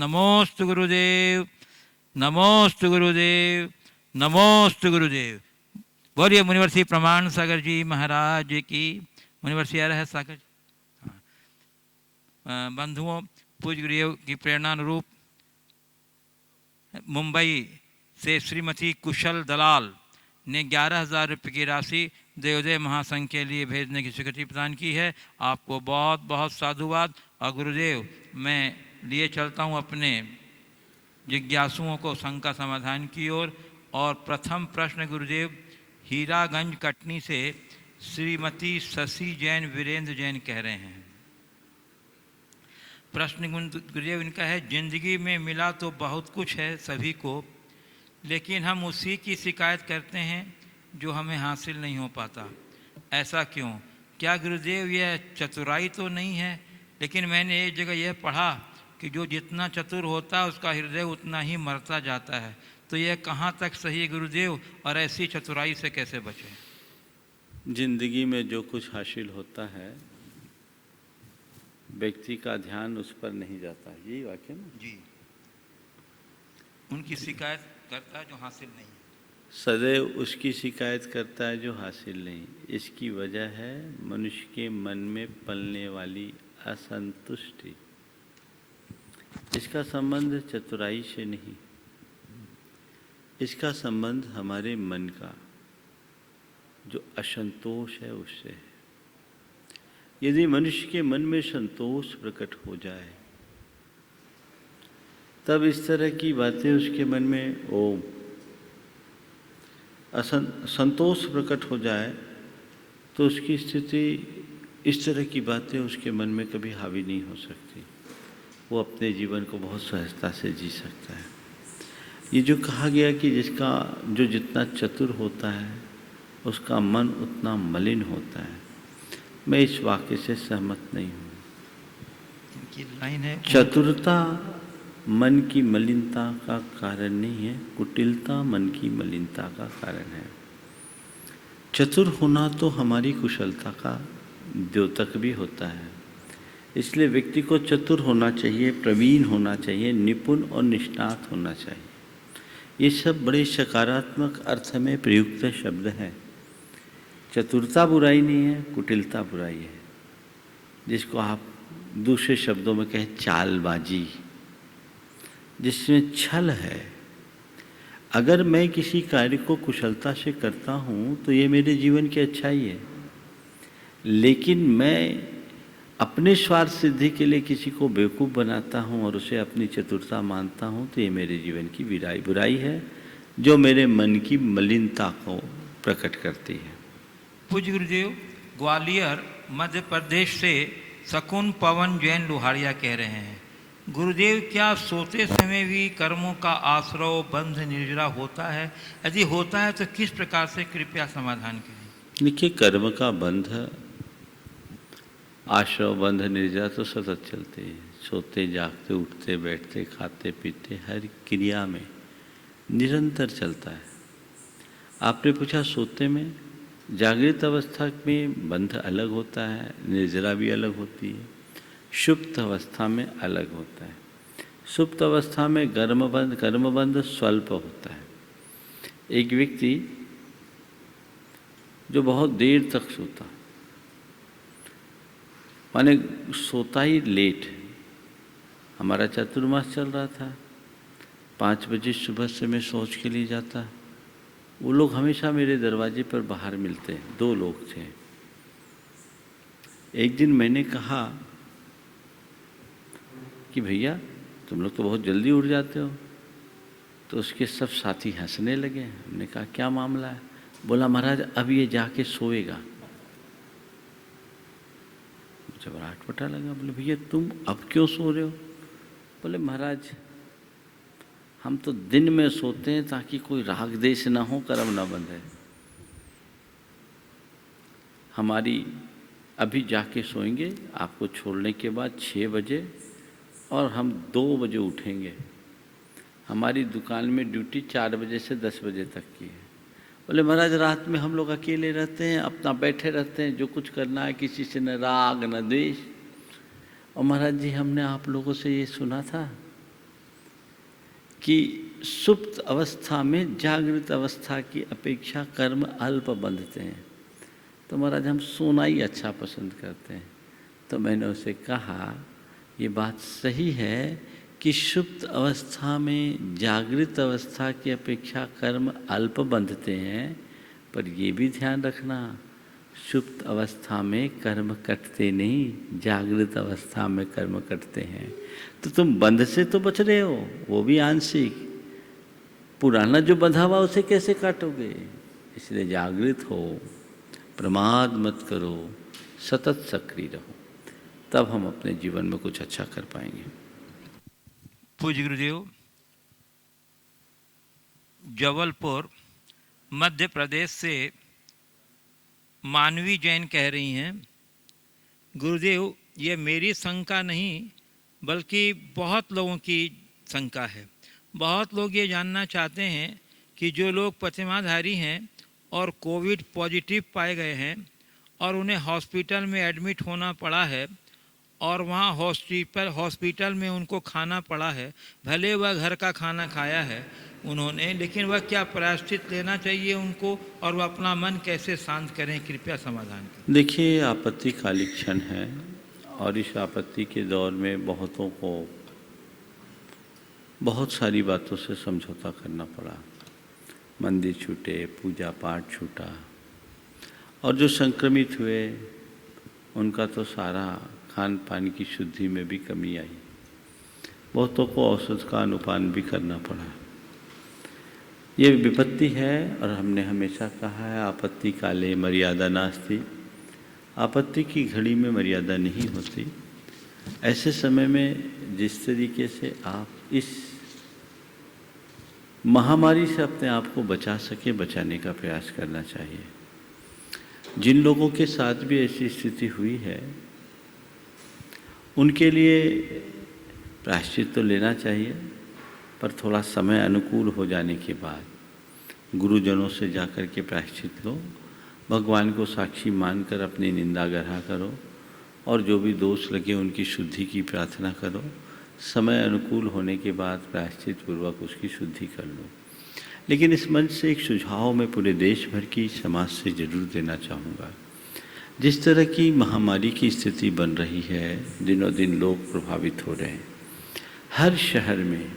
नमोस्तु गुरुदेव, नमोस्तु गुरुदेव, नमोस्तु गुरुदेव। बोलिए मुनिवर श्री प्रमाण सागर जी महाराज की। मुनिवर श्री आ रहा है सागर जी। बंधुओं, पूज्य गुरुदेव की प्रेरणा अनुरूप मुंबई से श्रीमती कुशल दलाल ने 11,000 रुपये की राशि देवोदय महासंघ के लिए भेजने की स्वीकृति प्रदान की है। आपको बहुत बहुत साधुवाद। और गुरुदेव, मैं लिए चलता हूँ अपने जिज्ञासुओं को संघ का समाधान की ओर। और प्रथम प्रश्न गुरुदेव हीरागंज कटनी से श्रीमती शशि जैन वीरेंद्र जैन कह रहे हैं। प्रश्न गुरुदेव इनका है, जिंदगी में मिला तो बहुत कुछ है सभी को, लेकिन हम उसी की शिकायत करते हैं जो हमें हासिल नहीं हो पाता। ऐसा क्यों? क्या गुरुदेव यह चतुराई तो नहीं है? लेकिन मैंने एक जगह यह पढ़ा कि जो जितना चतुर होता है उसका हृदय उतना ही मरता जाता है। तो यह कहाँ तक सही है गुरुदेव, और ऐसी चतुराई से कैसे बचें? जिंदगी में जो कुछ हासिल होता है व्यक्ति का ध्यान उस पर नहीं जाता, यही वाक्य ना जी। उनकी शिकायत करता है जो हासिल नहीं है, सदैव उसकी शिकायत करता है जो हासिल नहीं। इसकी वजह है मनुष्य के मन में पलने वाली असंतुष्टि। इसका संबंध चतुराई से नहीं, इसका संबंध हमारे मन का जो असंतोष है उससे है। यदि मनुष्य के मन में संतोष प्रकट हो जाए तब इस तरह की बातें उसके मन में संतोष प्रकट हो जाए तो उसकी स्थिति, इस तरह की बातें उसके मन में कभी हावी नहीं हो सकती। वो अपने जीवन को बहुत सहजता से जी सकता है। ये जो कहा गया कि जिसका जो जितना चतुर होता है उसका मन उतना मलिन होता है, मैं इस वाक्य से सहमत नहीं हूँ। इनकी लाइन है, चतुरता मन की मलिनता का कारण नहीं है, कुटिलता मन की मलिनता का कारण है। चतुर होना तो हमारी कुशलता का द्योतक भी होता है। इसलिए व्यक्ति को चतुर होना चाहिए, प्रवीण होना चाहिए, निपुण और निष्णात होना चाहिए। ये सब बड़े सकारात्मक अर्थ में प्रयुक्त शब्द हैं। चतुरता बुराई नहीं है, कुटिलता बुराई है, जिसको आप दूसरे शब्दों में कहें चालबाजी, जिसमें छल है। अगर मैं किसी कार्य को कुशलता से करता हूँ तो ये मेरे जीवन की अच्छाई है, लेकिन मैं अपने स्वार्थ सिद्धि के लिए किसी को बेवकूफ़ बनाता हूँ और उसे अपनी चतुरता मानता हूँ तो ये मेरे जीवन की बुराई है, जो मेरे मन की मलिनता को प्रकट करती है। पूज्य गुरुदेव ग्वालियर मध्य प्रदेश से शकुन पवन जैन लोहारिया कह रहे हैं, गुरुदेव क्या सोते समय भी कर्मों का आश्रव बंध निर्जरा होता है? यदि होता है तो किस प्रकार से, कृपया समाधान करें। देखिए, कर्म का बंध, आश्रव बंध निर्जरा तो सतत चलते हैं। सोते जागते उठते बैठते खाते पीते हर क्रिया में निरंतर चलता है। आपने पूछा सोते में, जागृत अवस्था में बंध अलग होता है, निर्जरा भी अलग होती है, सुप्त अवस्था में अलग होता है। सुप्त अवस्था में कर्मबंध स्वल्प होता है। एक व्यक्ति जो बहुत देर तक सोता, माने सोता ही लेट, हमारा चातुर्मास चल रहा था, 5 बजे सुबह से मैं शौच के लिए जाता, वो लोग हमेशा मेरे दरवाजे पर बाहर मिलते हैं। 2 लोग थे। एक दिन मैंने कहा कि भैया तुम लोग तो बहुत जल्दी उठ जाते हो। तो उसके सब साथी हंसने लगे। हमने कहा क्या मामला है? बोला महाराज अब ये जाके सोएगा। मुझे बड़ा अटपटा लगा। बोले भैया तुम अब क्यों सो रहे हो? बोले महाराज हम तो दिन में सोते हैं ताकि कोई राग देश ना हो, कर्म ना बंधे। हमारी अभी जाके सोएंगे आपको छोड़ने के बाद 6 बजे, और हम 2 बजे उठेंगे। हमारी दुकान में ड्यूटी 4 बजे से 10 बजे तक की है। बोले महाराज रात में हम लोग अकेले रहते हैं, अपना बैठे रहते हैं, जो कुछ करना है किसी से न राग न द्वेष। और महाराज जी हमने आप लोगों से ये सुना था कि सुप्त अवस्था में जागृत अवस्था की अपेक्षा कर्म अल्प बंधते हैं। तो महाराज हम सोना ही अच्छा पसंद करते हैं। तो मैंने उसे कहा ये बात सही है कि सुप्त अवस्था में जागृत अवस्था की अपेक्षा कर्म अल्प बंधते हैं, पर ये भी ध्यान रखना सुप्त अवस्था में कर्म कटते नहीं, जागृत अवस्था में कर्म कटते हैं। तो तुम बंध से तो बच रहे हो, वो भी आंशिक। पुराना जो बंधा हुआ उसे कैसे काटोगे? इसलिए जागृत हो, प्रमाद मत करो, सतत सक्रिय रहो, तब हम अपने जीवन में कुछ अच्छा कर पाएंगे। पूज्य गुरुदेव, जबलपुर मध्य प्रदेश से मानवी जैन कह रही हैं, गुरुदेव ये मेरी शंका नहीं बल्कि बहुत लोगों की शंका है। बहुत लोग ये जानना चाहते हैं कि जो लोग प्रतिमाधारी हैं और कोविड पॉजिटिव पाए गए हैं और उन्हें हॉस्पिटल में एडमिट होना पड़ा है और वहाँ हॉस्पिटल में उनको खाना पड़ा है, भले वह घर का खाना खाया है उन्होंने, लेकिन वह क्या प्रायश्चित लेना चाहिए उनको और वह अपना मन कैसे शांत करें? कृपया समाधान करें। देखिए, आपत्तिकालिक क्षण है और इस आपत्ति के दौर में बहुतों को बहुत सारी बातों से समझौता करना पड़ा। मंदिर छूटे, पूजा पाठ छूटा, और जो संक्रमित हुए उनका तो सारा खान पान की शुद्धि में भी कमी आई। बहुतों को औषध का अनुपान भी करना पड़ा। ये विपत्ति है और हमने हमेशा कहा है आपत्ति काले मर्यादा नास्ति। आपत्ति की घड़ी में मर्यादा नहीं होती। ऐसे समय में जिस तरीके से आप इस महामारी से अपने आप को बचा सके, बचाने का प्रयास करना चाहिए। जिन लोगों के साथ भी ऐसी स्थिति हुई है उनके लिए प्रायश्चित तो लेना चाहिए, पर थोड़ा समय अनुकूल हो जाने के बाद गुरुजनों से जाकर के प्रायश्चित लो। भगवान को साक्षी मानकर अपनी निंदा ग्रह करो और जो भी दोष लगे उनकी शुद्धि की प्रार्थना करो। समय अनुकूल होने के बाद प्रायश्चित पूर्वक उसकी शुद्धि कर लो। लेकिन इस मंच से एक सुझाव मैं पूरे देश भर की समाज से जरूर देना चाहूँगा। जिस तरह की महामारी की स्थिति बन रही है, दिनों दिन लोग प्रभावित हो रहे हैं, हर शहर में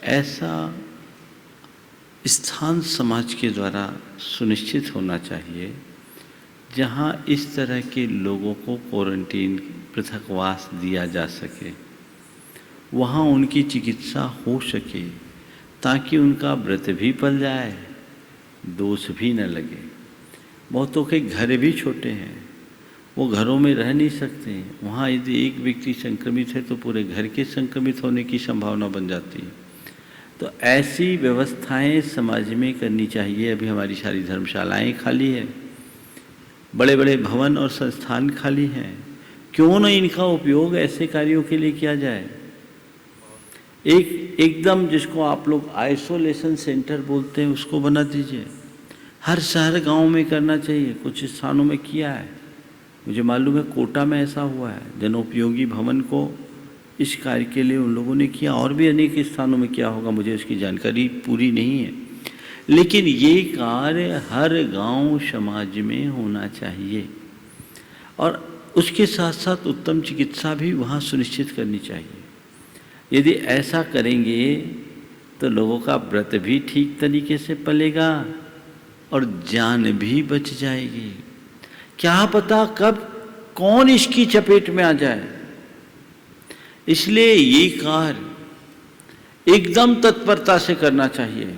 ऐसा स्थान समाज के द्वारा सुनिश्चित होना चाहिए जहां इस तरह के लोगों को क्वारंटीन पृथकवास दिया जा सके, वहां उनकी चिकित्सा हो सके, ताकि उनका व्रत भी पल जाए, दोष भी न लगे। बहुतों के घर भी छोटे हैं, वो घरों में रह नहीं सकते। वहाँ यदि एक व्यक्ति संक्रमित है तो पूरे घर के संक्रमित होने की संभावना बन जाती है। तो ऐसी व्यवस्थाएं समाज में करनी चाहिए। अभी हमारी सारी धर्मशालाएं खाली है, बड़े बड़े भवन और संस्थान खाली हैं। क्यों न इनका उपयोग ऐसे कार्यों के लिए किया जाए। एकदम जिसको आप लोग आइसोलेशन सेंटर बोलते हैं उसको बना दीजिए। हर शहर गांव में करना चाहिए। कुछ स्थानों में किया है, मुझे मालूम है कोटा में ऐसा हुआ है। जनोपयोगी भवन को इस कार्य के लिए उन लोगों ने किया, और भी अनेक स्थानों में किया होगा, मुझे इसकी जानकारी पूरी नहीं है। लेकिन ये कार्य हर गांव समाज में होना चाहिए और उसके साथ साथ उत्तम चिकित्सा भी वहाँ सुनिश्चित करनी चाहिए। यदि ऐसा करेंगे तो लोगों का व्रत भी ठीक तरीके से पलेगा और जान भी बच जाएगी। क्या पता कब कौन इसकी चपेट में आ जाए। इसलिए ये कार्य एकदम तत्परता से करना चाहिए।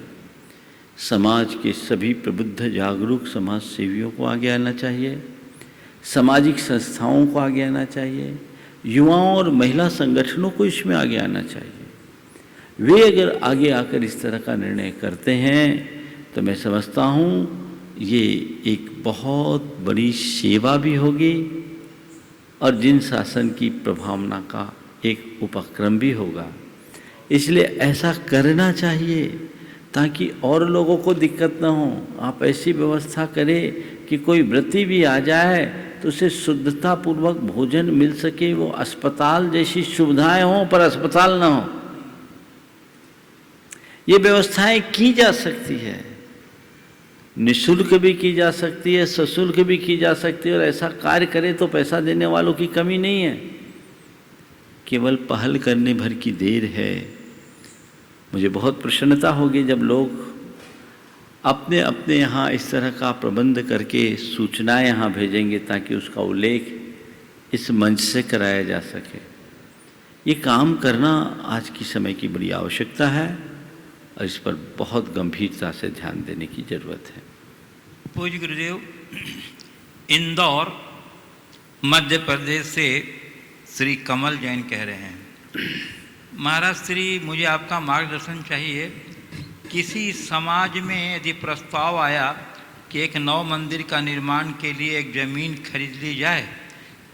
समाज के सभी प्रबुद्ध जागरूक समाज सेवियों को आगे आना चाहिए, सामाजिक संस्थाओं को आगे आना चाहिए, युवाओं और महिला संगठनों को इसमें आगे आना चाहिए। वे अगर आगे आकर इस तरह का निर्णय करते हैं तो मैं समझता हूँ ये एक बहुत बड़ी सेवा भी होगी और जिन शासन की प्रभावना का एक उपक्रम भी होगा। इसलिए ऐसा करना चाहिए ताकि और लोगों को दिक्कत ना हो। आप ऐसी व्यवस्था करें कि कोई व्रती भी आ जाए तो उसे शुद्धता पूर्वक भोजन मिल सके। वो अस्पताल जैसी सुविधाएं हों पर अस्पताल ना हो। ये व्यवस्थाएं की जा सकती है, निःशुल्क भी की जा सकती है, सशुल्क भी की जा सकती है, और ऐसा कार्य करे तो पैसा देने वालों की कमी नहीं है, केवल पहल करने भर की देर है। मुझे बहुत प्रसन्नता होगी जब लोग अपने अपने यहाँ इस तरह का प्रबंध करके सूचनाएं यहाँ भेजेंगे, ताकि उसका उल्लेख इस मंच से कराया जा सके। ये काम करना आज की समय की बड़ी आवश्यकता है और इस पर बहुत गंभीरता से ध्यान देने की जरूरत है। पूज्य गुरुदेव, इंदौर मध्य प्रदेश से श्री कमल जैन कह रहे हैं, महाराज श्री, मुझे आपका मार्गदर्शन चाहिए। किसी समाज में यदि प्रस्ताव आया कि एक नव मंदिर का निर्माण के लिए एक ज़मीन खरीद ली जाए,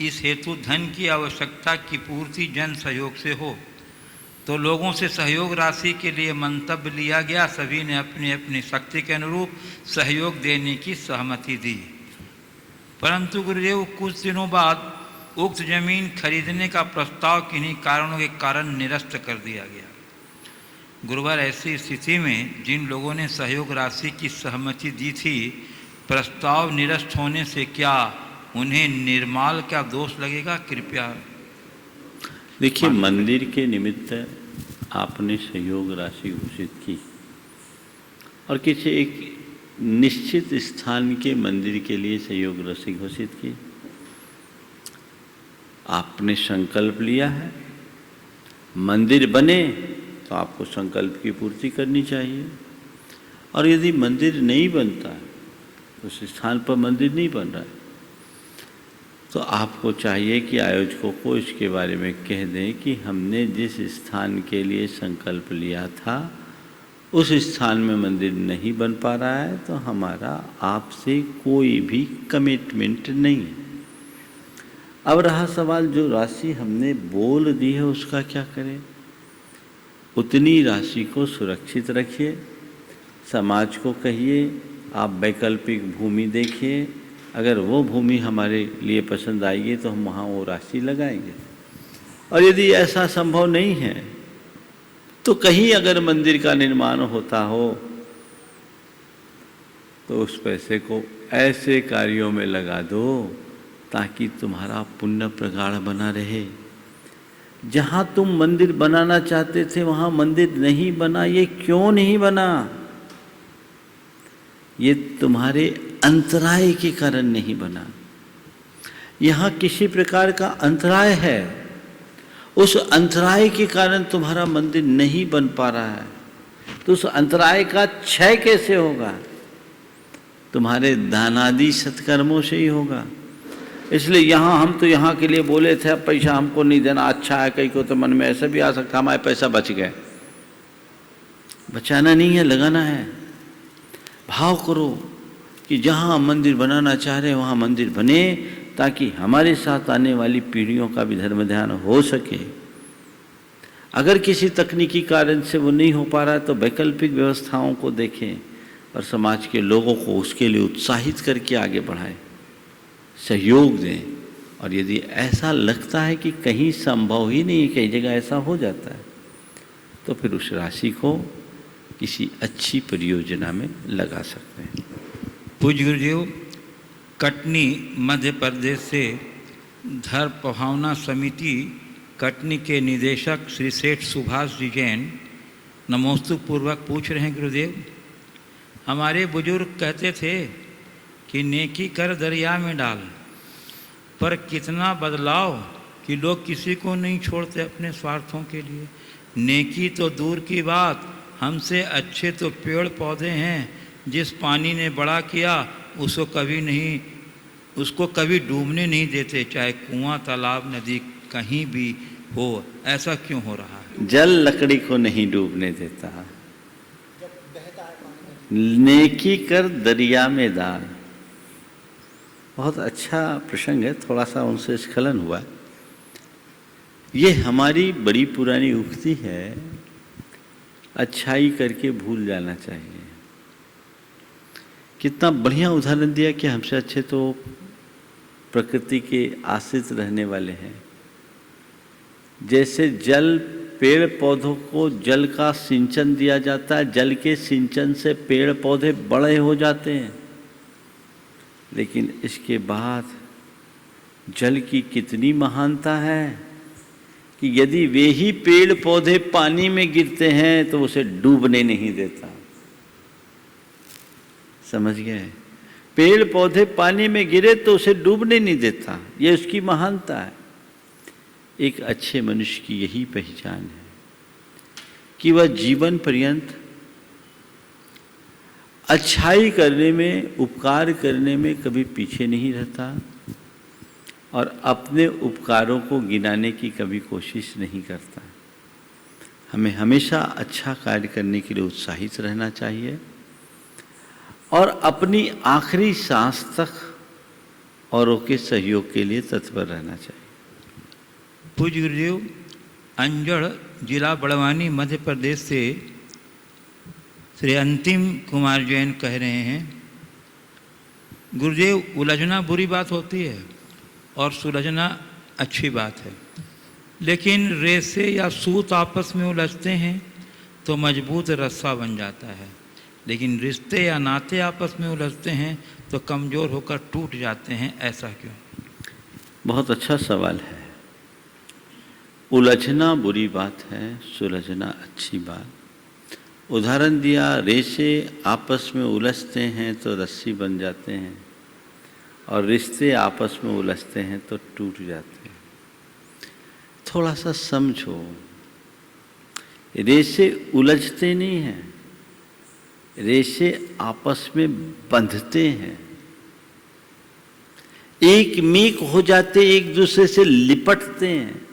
इस हेतु धन की आवश्यकता की पूर्ति जन सहयोग से हो, तो लोगों से सहयोग राशि के लिए मंतव्य लिया गया। सभी ने अपनी अपनी शक्ति के अनुरूप सहयोग देने की सहमति दी। परंतु गुरुदेव, कुछ दिनों बाद उक्त जमीन खरीदने का प्रस्ताव किन्हीं कारणों के कारण निरस्त कर दिया गया। गुरुवार, ऐसी स्थिति में जिन लोगों ने सहयोग राशि की सहमति दी थी, प्रस्ताव निरस्त होने से क्या उन्हें निर्माल क्या दोष लगेगा? कृपया। देखिए, मंदिर के निमित्त आपने सहयोग राशि घोषित की और किसी एक निश्चित स्थान के मंदिर के लिए सहयोग राशि घोषित की। आपने संकल्प लिया है, मंदिर बने तो आपको संकल्प की पूर्ति करनी चाहिए। और यदि मंदिर नहीं बनता है, उस स्थान पर मंदिर नहीं बन रहा है, तो आपको चाहिए कि आयोजकों को इसके बारे में कह दें कि हमने जिस स्थान के लिए संकल्प लिया था उस स्थान में मंदिर नहीं बन पा रहा है, तो हमारा आपसे कोई भी कमिटमेंट नहीं है। अब रहा सवाल, जो राशि हमने बोल दी है उसका क्या करें? उतनी राशि को सुरक्षित रखिए, समाज को कहिए आप वैकल्पिक भूमि देखिए, अगर वो भूमि हमारे लिए पसंद आएगी तो हम वहाँ वो राशि लगाएंगे। और यदि ऐसा संभव नहीं है तो कहीं अगर मंदिर का निर्माण होता हो तो उस पैसे को ऐसे कार्यों में लगा दो ताकि तुम्हारा पुण्य प्रगाढ़ बना रहे। जहाँ तुम मंदिर बनाना चाहते थे वहाँ मंदिर नहीं बना, ये क्यों नहीं बना? ये तुम्हारे अंतराय के कारण नहीं बना। यहाँ किसी प्रकार का अंतराय है, उस अंतराय के कारण तुम्हारा मंदिर नहीं बन पा रहा है, तो उस अंतराय का क्षय कैसे होगा? तुम्हारे दानादि सत्कर्मों से ही होगा। इसलिए यहाँ हम तो यहाँ के लिए बोले थे, अब पैसा हमको नहीं देना, अच्छा है। कहीं को तो मन में ऐसा भी आ सकता हमारे पैसा बच गए। बचाना नहीं है, लगाना है। भाव करो कि जहाँ मंदिर बनाना चाह रहे हैं वहाँ मंदिर बने, ताकि हमारे साथ आने वाली पीढ़ियों का भी धर्म ध्यान हो सके। अगर किसी तकनीकी कारण से वो नहीं हो पा रहा है तो वैकल्पिक व्यवस्थाओं को देखें और समाज के लोगों को उसके लिए उत्साहित करके आगे बढ़ाएं, सहयोग दें। और यदि ऐसा लगता है कि कहीं संभव ही नहीं है, कई जगह ऐसा हो जाता है, तो फिर उस राशि को किसी अच्छी परियोजना में लगा सकते हैं। पूज्य गुरुदेव, कटनी मध्य प्रदेश से धर्म भावना समिति कटनी के निदेशक श्री सेठ सुभाष जी जैन नमोस्तुपूर्वक पूछ रहे हैं, गुरुदेव, हमारे बुजुर्ग कहते थे कि नेकी कर दरिया में डाल, पर कितना बदलाव कि लोग किसी को नहीं छोड़ते अपने स्वार्थों के लिए। नेकी तो दूर की बात, हमसे अच्छे तो पेड़ पौधे हैं, जिस पानी ने बड़ा किया उसको कभी डूबने नहीं देते, चाहे कुआं तालाब नदी कहीं भी हो। ऐसा क्यों हो रहा है? जल लकड़ी को नहीं डूबने देता। नेकी कर दरिया में डाल, बहुत अच्छा प्रसंग है, थोड़ा सा उनसे स्खलन हुआ। ये हमारी बड़ी पुरानी उक्ति है, अच्छाई करके भूल जाना चाहिए। कितना बढ़िया उदाहरण दिया कि हमसे अच्छे तो प्रकृति के आश्रित रहने वाले हैं। जैसे जल पेड़ पौधों को जल का सिंचन दिया जाता है, जल के सिंचन से पेड़ पौधे बड़े हो जाते हैं। लेकिन इसके बाद जल की कितनी महानता है कि यदि वे ही पेड़ पौधे पानी में गिरते हैं तो उसे डूबने नहीं देता। समझ गए? पेड़ पौधे पानी में गिरे तो उसे डूबने नहीं देता, ये उसकी महानता है। एक अच्छे मनुष्य की यही पहचान है कि वह जीवन पर्यंत अच्छाई करने में, उपकार करने में कभी पीछे नहीं रहता और अपने उपकारों को गिनाने की कभी कोशिश नहीं करता। हमें हमेशा अच्छा कार्य करने के लिए उत्साहित रहना चाहिए और अपनी आखिरी सांस तक औरों के सहयोग के लिए तत्पर रहना चाहिए। पूज्य गुरुदेव, अंजड़ जिला बड़वानी मध्य प्रदेश से श्री अंतिम कुमार जैन कह रहे हैं, गुरुदेव, उलझना बुरी बात होती है और सुलझना अच्छी बात है, लेकिन रेसे या सूत आपस में उलझते हैं तो मजबूत रस्सा बन जाता है, लेकिन रिश्ते या नाते आपस में उलझते हैं तो कमज़ोर होकर टूट जाते हैं, ऐसा क्यों? बहुत अच्छा सवाल है। उलझना बुरी बात है, सुलझना अच्छी बात। उदाहरण दिया, रेशे आपस में उलझते हैं तो रस्सी बन जाते हैं और रिश्ते आपस में उलझते हैं तो टूट जाते हैं। थोड़ा सा समझो, रेशे उलझते नहीं हैं, रेशे आपस में बंधते हैं, एक मीक हो जाते, एक दूसरे से लिपटते हैं।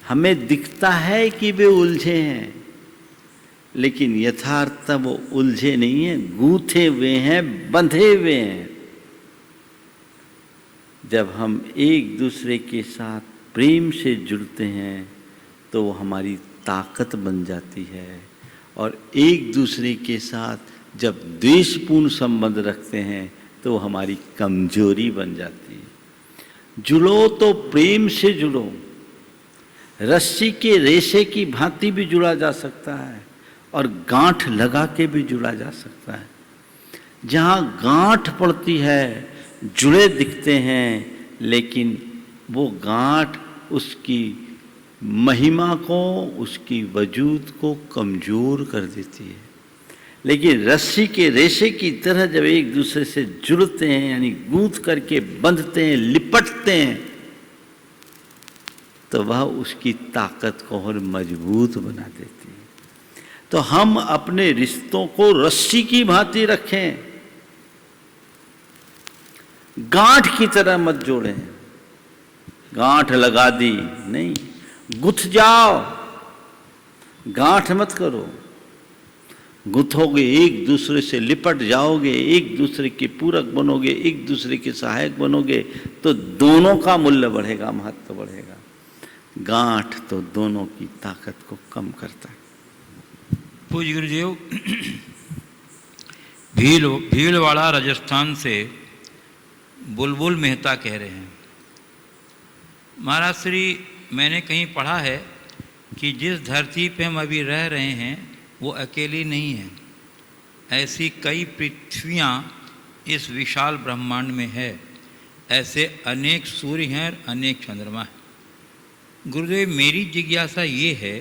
हमें दिखता है कि वे उलझे हैं, लेकिन यथार्थ वो उलझे नहीं हैं, गूंथे हुए हैं, बंधे हुए हैं। जब हम एक दूसरे के साथ प्रेम से जुड़ते हैं तो वो हमारी ताकत बन जाती है, और एक दूसरे के साथ जब द्वेषपूर्ण संबंध रखते हैं तो वो हमारी कमजोरी बन जाती है। जुड़ो तो प्रेम से जुड़ो। रस्सी के रेशे की भांति भी जुड़ा जा सकता है और गांठ लगा के भी जुड़ा जा सकता है। जहाँ गांठ पड़ती है जुड़े दिखते हैं, लेकिन वो गांठ उसकी महिमा को, उसकी वजूद को कमजोर कर देती है। लेकिन रस्सी के रेशे की तरह जब एक दूसरे से जुड़ते हैं, यानी गूंथ करके बंधते हैं, लिपटते हैं, तो वह उसकी ताकत को और मजबूत बना देती है। तो हम अपने रिश्तों को रस्सी की भांति रखें, गांठ की तरह मत जोड़ें। गांठ लगा दी नहीं, गुथ जाओ, गांठ मत करो। गुथोगे, एक दूसरे से लिपट जाओगे, एक दूसरे के पूरक बनोगे, एक दूसरे के सहायक बनोगे, तो दोनों का मूल्य बढ़ेगा, महत्व बढ़ेगा। गांठ तो दोनों की ताकत को कम करता है। पूज्य गुरुदेव, भीलवाड़ा राजस्थान से बुलबुल मेहता कह रहे हैं, महाराज श्री, मैंने कहीं पढ़ा है कि जिस धरती पे हम अभी रह रहे हैं वो अकेली नहीं है। ऐसी कई पृथ्वियाँ इस विशाल ब्रह्मांड में है। ऐसे अनेक सूर्य हैं, अनेक चंद्रमा हैं। गुरुदेव, मेरी जिज्ञासा ये है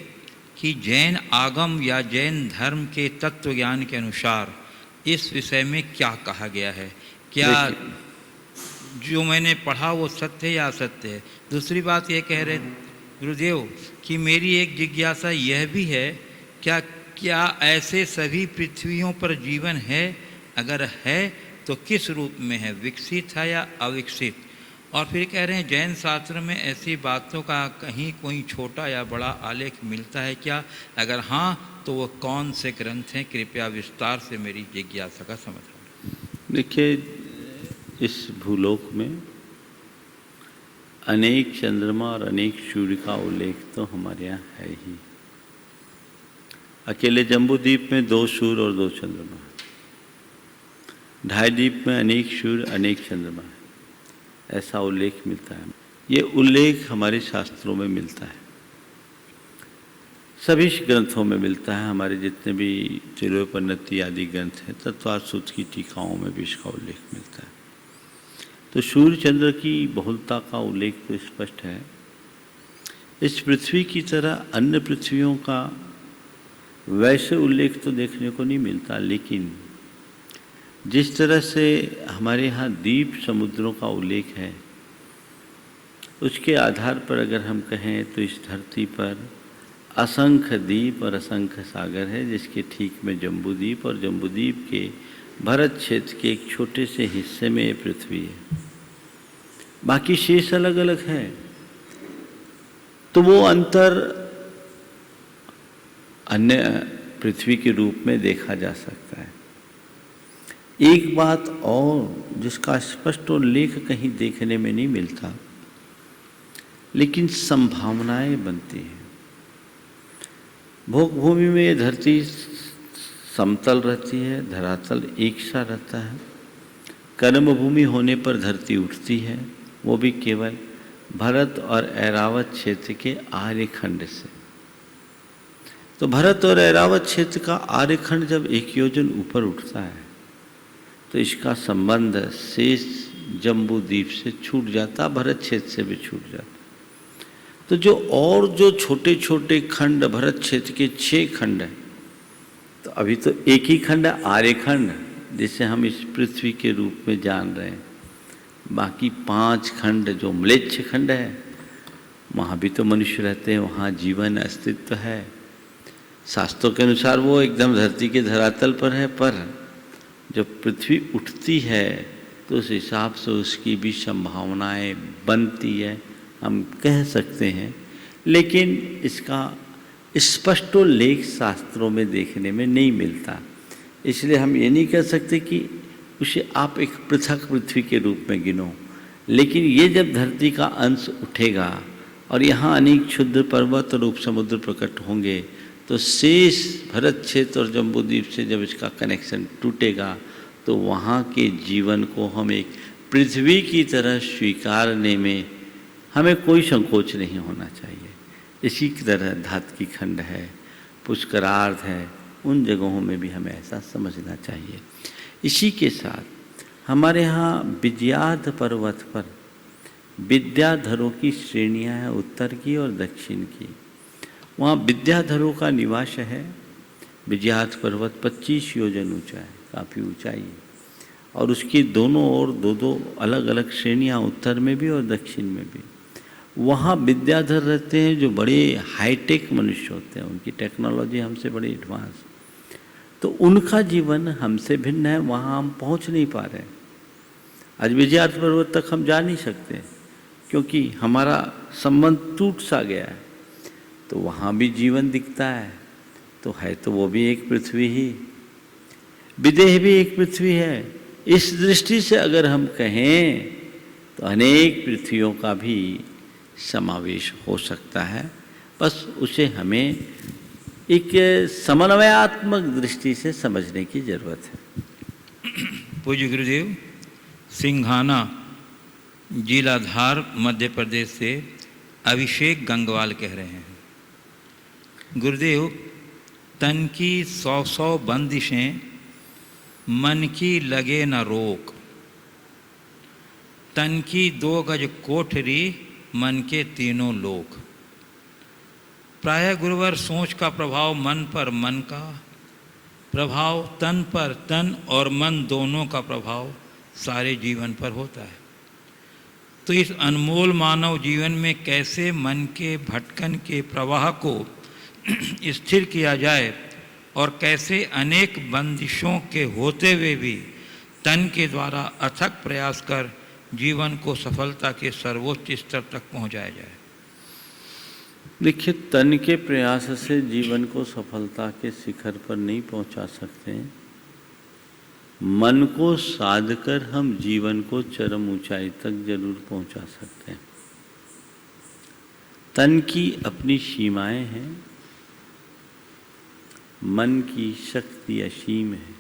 कि जैन आगम या जैन धर्म के तत्व ज्ञान के अनुसार इस विषय में क्या कहा गया है? क्या जो मैंने पढ़ा वो सत्य है या असत्य है? दूसरी बात ये कह रहे गुरुदेव कि मेरी एक जिज्ञासा यह भी है, क्या ऐसे सभी पृथ्वियों पर जीवन है? अगर है तो किस रूप में है, विकसित है या अविकसित? और फिर कह रहे हैं जैन शास्त्र में ऐसी बातों का कहीं कोई छोटा या बड़ा आलेख मिलता है क्या? अगर हाँ तो वो कौन से ग्रंथ हैं? कृपया विस्तार से मेरी जिज्ञासा का समाधान। देखिए, इस भूलोक में अनेक चंद्रमा और अनेक सूर्य का उल्लेख तो हमारे यहाँ है ही। अकेले जम्बूद्वीप में 2 सूर्य और 2 चंद्रमा, ढाई द्वीप में अनेक सूर्य अनेक चंद्रमा है, ऐसा उल्लेख मिलता है। ये उल्लेख हमारे शास्त्रों में मिलता है। सभी ग्रंथों में मिलता है। हमारे जितने भी तिरोपन्नति आदि ग्रंथ हैं, तत्वार्थ सूत्र की टीकाओं में भी इसका उल्लेख मिलता है। तो सूर्य चंद्र की बहुलता का उल्लेख तो स्पष्ट है। इस पृथ्वी की तरह अन्य पृथ्वियों का वैसे उल्लेख तो देखने को नहीं मिलता, लेकिन जिस तरह से हमारे यहाँ द्वीप समुद्रों का उल्लेख है, उसके आधार पर अगर हम कहें तो इस धरती पर असंख्य द्वीप और असंख्य सागर है, जिसके ठीक में जम्बूद्वीप और जम्बूद्वीप के भारत क्षेत्र के एक छोटे से हिस्से में ये पृथ्वी है। बाकी शेष अलग अलग है। तो वो अंतर अन्य पृथ्वी के रूप में देखा जा सकता है। एक बात और जिसका स्पष्ट उल्लेख कहीं देखने में नहीं मिलता, लेकिन संभावनाएं बनती हैं। भोग भूमि में ये धरती समतल रहती है, धरातल एक सा रहता है। कर्म भूमि होने पर धरती उठती है, वो भी केवल भरत और ऐरावत क्षेत्र के आर्यखंड से। तो भरत और ऐरावत क्षेत्र का आर्यखंड जब एक योजन ऊपर उठता है तो इसका संबंध शेष जम्बूद्वीप से छूट जाता, भरत क्षेत्र से भी छूट जाता। तो जो छोटे छोटे खंड भरत क्षेत्र के 6 खंड हैं, तो अभी तो एक ही खंड है आर्यखंड, जिसे हम इस पृथ्वी के रूप में जान रहे हैं। बाकी 5 खंड जो म्लेच्छ खंड है, वहाँ भी तो मनुष्य रहते हैं, वहाँ जीवन अस्तित्व है। शास्त्रों के अनुसार वो एकदम धरती के धरातल पर है, पर जब पृथ्वी उठती है तो उस हिसाब से उसकी भी संभावनाएं बनती है, हम कह सकते हैं। लेकिन इसका स्पष्ट उल्लेख शास्त्रों में देखने में नहीं मिलता, इसलिए हम ये नहीं कह सकते कि उसे आप एक पृथक पृथ्वी के रूप में गिनो। लेकिन ये जब धरती का अंश उठेगा और यहाँ अनेक क्षुद्र पर्वत और उपसमुद्र प्रकट होंगे, तो शेष भरत क्षेत्र और जम्बूद्वीप से जब इसका कनेक्शन टूटेगा तो वहाँ के जीवन को हम एक पृथ्वी की तरह स्वीकारने में हमें कोई संकोच नहीं होना चाहिए। इसी की तरह धातकी खंड है, पुष्करार्ध है, उन जगहों में भी हमें ऐसा समझना चाहिए। इसी के साथ हमारे यहाँ विजयाध पर्वत पर विद्याधरों की श्रेणियाँ हैं, उत्तर की और दक्षिण की। वहाँ विद्याधरों का निवास है। विजयाध पर्वत 25 योजन ऊंचा है, काफ़ी ऊंचाई है, और उसकी दोनों ओर 2-2 अलग अलग श्रेणियाँ, उत्तर में भी और दक्षिण में भी। वहाँ विद्याधर रहते हैं जो बड़े हाईटेक मनुष्य होते हैं, उनकी टेक्नोलॉजी हमसे बड़ी एडवांस। तो उनका जीवन हमसे भिन्न है, वहाँ हम पहुँच नहीं पा रहे। आज विजयाध पर्वत तक हम जा नहीं सकते क्योंकि हमारा संबंध टूट सा गया है। तो वहाँ भी जीवन दिखता है, तो है तो वो भी एक पृथ्वी ही। विदेह भी एक पृथ्वी है। इस दृष्टि से अगर हम कहें तो अनेक पृथ्वियों का भी समावेश हो सकता है, बस उसे हमें एक समन्वयात्मक दृष्टि से समझने की जरूरत है। पूज्य गुरुदेव, सिंघाना जिला धार मध्य प्रदेश से अभिषेक गंगवाल कह रहे हैं, गुरुदेव, तन की 100 बंदिशें मन की लगे न रोक, तन की 2 गज कोठरी मन के 3 लोक। प्रायः गुरुवर सोच का प्रभाव मन पर, मन का प्रभाव तन पर, तन और मन दोनों का प्रभाव सारे जीवन पर होता है। तो इस अनमोल मानव जीवन में कैसे मन के भटकन के प्रवाह को स्थिर किया जाए और कैसे अनेक बंदिशों के होते हुए भी तन के द्वारा अथक प्रयास कर जीवन को सफलता के सर्वोच्च स्तर तक पहुंचाया जाए। देखिए, तन के प्रयास से जीवन को सफलता के शिखर पर नहीं पहुंचा सकते। मन को साध कर हम जीवन को चरम ऊंचाई तक जरूर पहुंचा सकते हैं। तन की अपनी सीमाएं हैं, मन की शक्ति असीम है।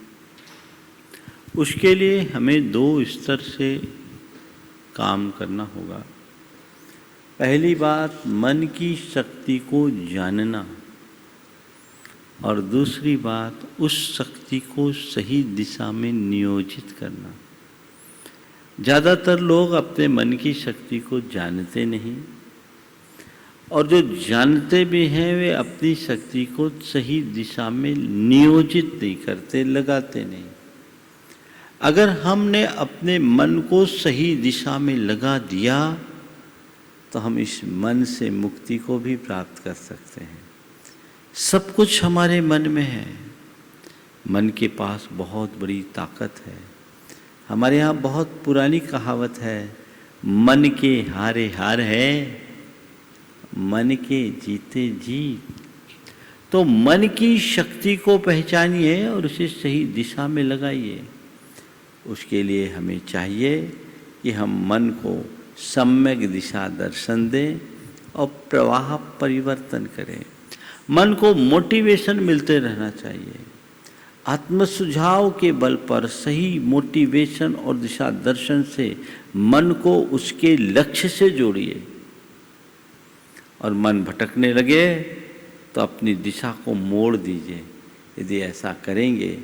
उसके लिए हमें 2 स्तर से काम करना होगा। पहली बात, मन की शक्ति को जानना और दूसरी बात, उस शक्ति को सही दिशा में नियोजित करना। ज़्यादातर लोग अपने मन की शक्ति को जानते नहीं, और जो जानते भी हैं वे अपनी शक्ति को सही दिशा में नियोजित नहीं करते, लगाते नहीं। अगर हमने अपने मन को सही दिशा में लगा दिया तो हम इस मन से मुक्ति को भी प्राप्त कर सकते हैं। सब कुछ हमारे मन में है। मन के पास बहुत बड़ी ताकत है। हमारे यहाँ बहुत पुरानी कहावत है, मन के हारे हार है, मन के जीते जीत। तो मन की शक्ति को पहचानिए और उसे सही दिशा में लगाइए। उसके लिए हमें चाहिए कि हम मन को सम्यक दिशा दर्शन दें और प्रवाह परिवर्तन करें। मन को मोटिवेशन मिलते रहना चाहिए। आत्म सुझाव के बल पर सही मोटिवेशन और दिशा दर्शन से मन को उसके लक्ष्य से जोड़िए। और मन भटकने लगे तो अपनी दिशा को मोड़ दीजिए। यदि ऐसा करेंगे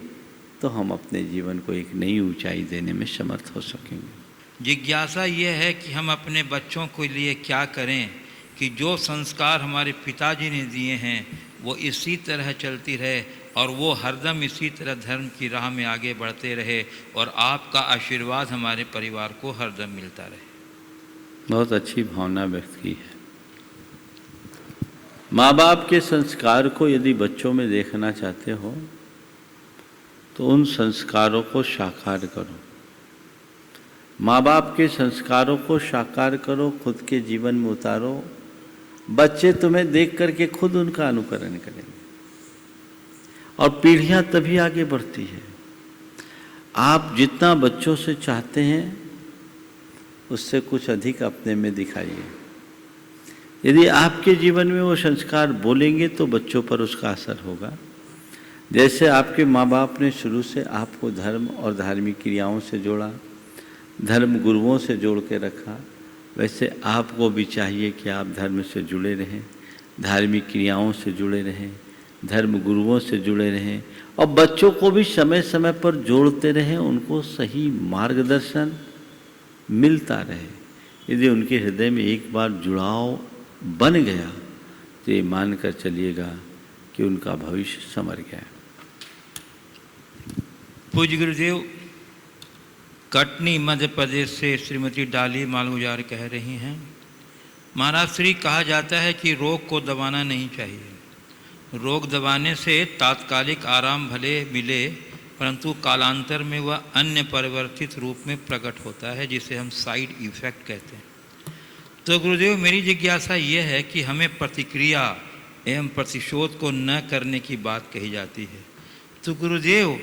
तो हम अपने जीवन को एक नई ऊंचाई देने में समर्थ हो सकेंगे। जिज्ञासा ये है कि हम अपने बच्चों के लिए क्या करें कि जो संस्कार हमारे पिताजी ने दिए हैं वो इसी तरह चलती रहे और वो हरदम इसी तरह धर्म की राह में आगे बढ़ते रहे और आपका आशीर्वाद हमारे परिवार को हरदम मिलता रहे। बहुत अच्छी भावना व्यक्त की है। माँ बाप के संस्कार को यदि बच्चों में देखना चाहते हो तो उन संस्कारों को साकार करो। माँ बाप के संस्कारों को साकार करो, खुद के जीवन में उतारो। बच्चे तुम्हें देख करके खुद उनका अनुकरण करेंगे और पीढ़ियां तभी आगे बढ़ती है। आप जितना बच्चों से चाहते हैं उससे कुछ अधिक अपने में दिखाइए। यदि आपके जीवन में वो संस्कार बोलेंगे तो बच्चों पर उसका असर होगा। जैसे आपके माँ बाप ने शुरू से आपको धर्म और धार्मिक क्रियाओं से जोड़ा, धर्म गुरुओं से जोड़ के रखा, वैसे आपको भी चाहिए कि आप धर्म से जुड़े रहें, धार्मिक क्रियाओं से जुड़े रहें, धर्म गुरुओं से जुड़े रहें और बच्चों को भी समय समय पर जोड़ते रहें, उनको सही मार्गदर्शन मिलता रहे। यदि उनके हृदय में एक बार जुड़ाव बन गया तो ये मान कर चलिएगा कि उनका भविष्य संवर गया। पूज्य गुरुदेव, कटनी मध्य प्रदेश से श्रीमती डाली मालगुजार कह रही हैं, महाराज श्री, कहा जाता है कि रोग को दबाना नहीं चाहिए। रोग दबाने से तात्कालिक आराम भले मिले परंतु कालांतर में वह अन्य परिवर्तित रूप में प्रकट होता है, जिसे हम साइड इफेक्ट कहते हैं। तो गुरुदेव, मेरी जिज्ञासा ये है कि हमें प्रतिक्रिया एवं प्रतिशोध को न करने की बात कही जाती है। तो गुरुदेव,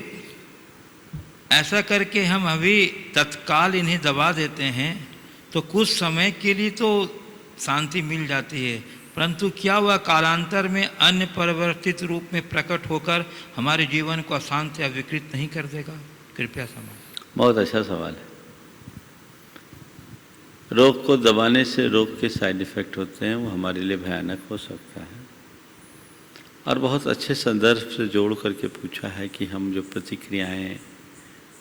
ऐसा करके हम अभी तत्काल इन्हें दबा देते हैं तो कुछ समय के लिए तो शांति मिल जाती है, परंतु क्या वह कालांतर में अन्य परिवर्तित रूप में प्रकट होकर हमारे जीवन को अशांत या विकृत नहीं कर देगा? कृपया समझ। बहुत अच्छा सवाल है। रोग को दबाने से रोग के साइड इफ़ेक्ट होते हैं, वो हमारे लिए भयानक हो सकता है। और बहुत अच्छे संदर्भ से जोड़ करके पूछा है कि हम जो प्रतिक्रियाएं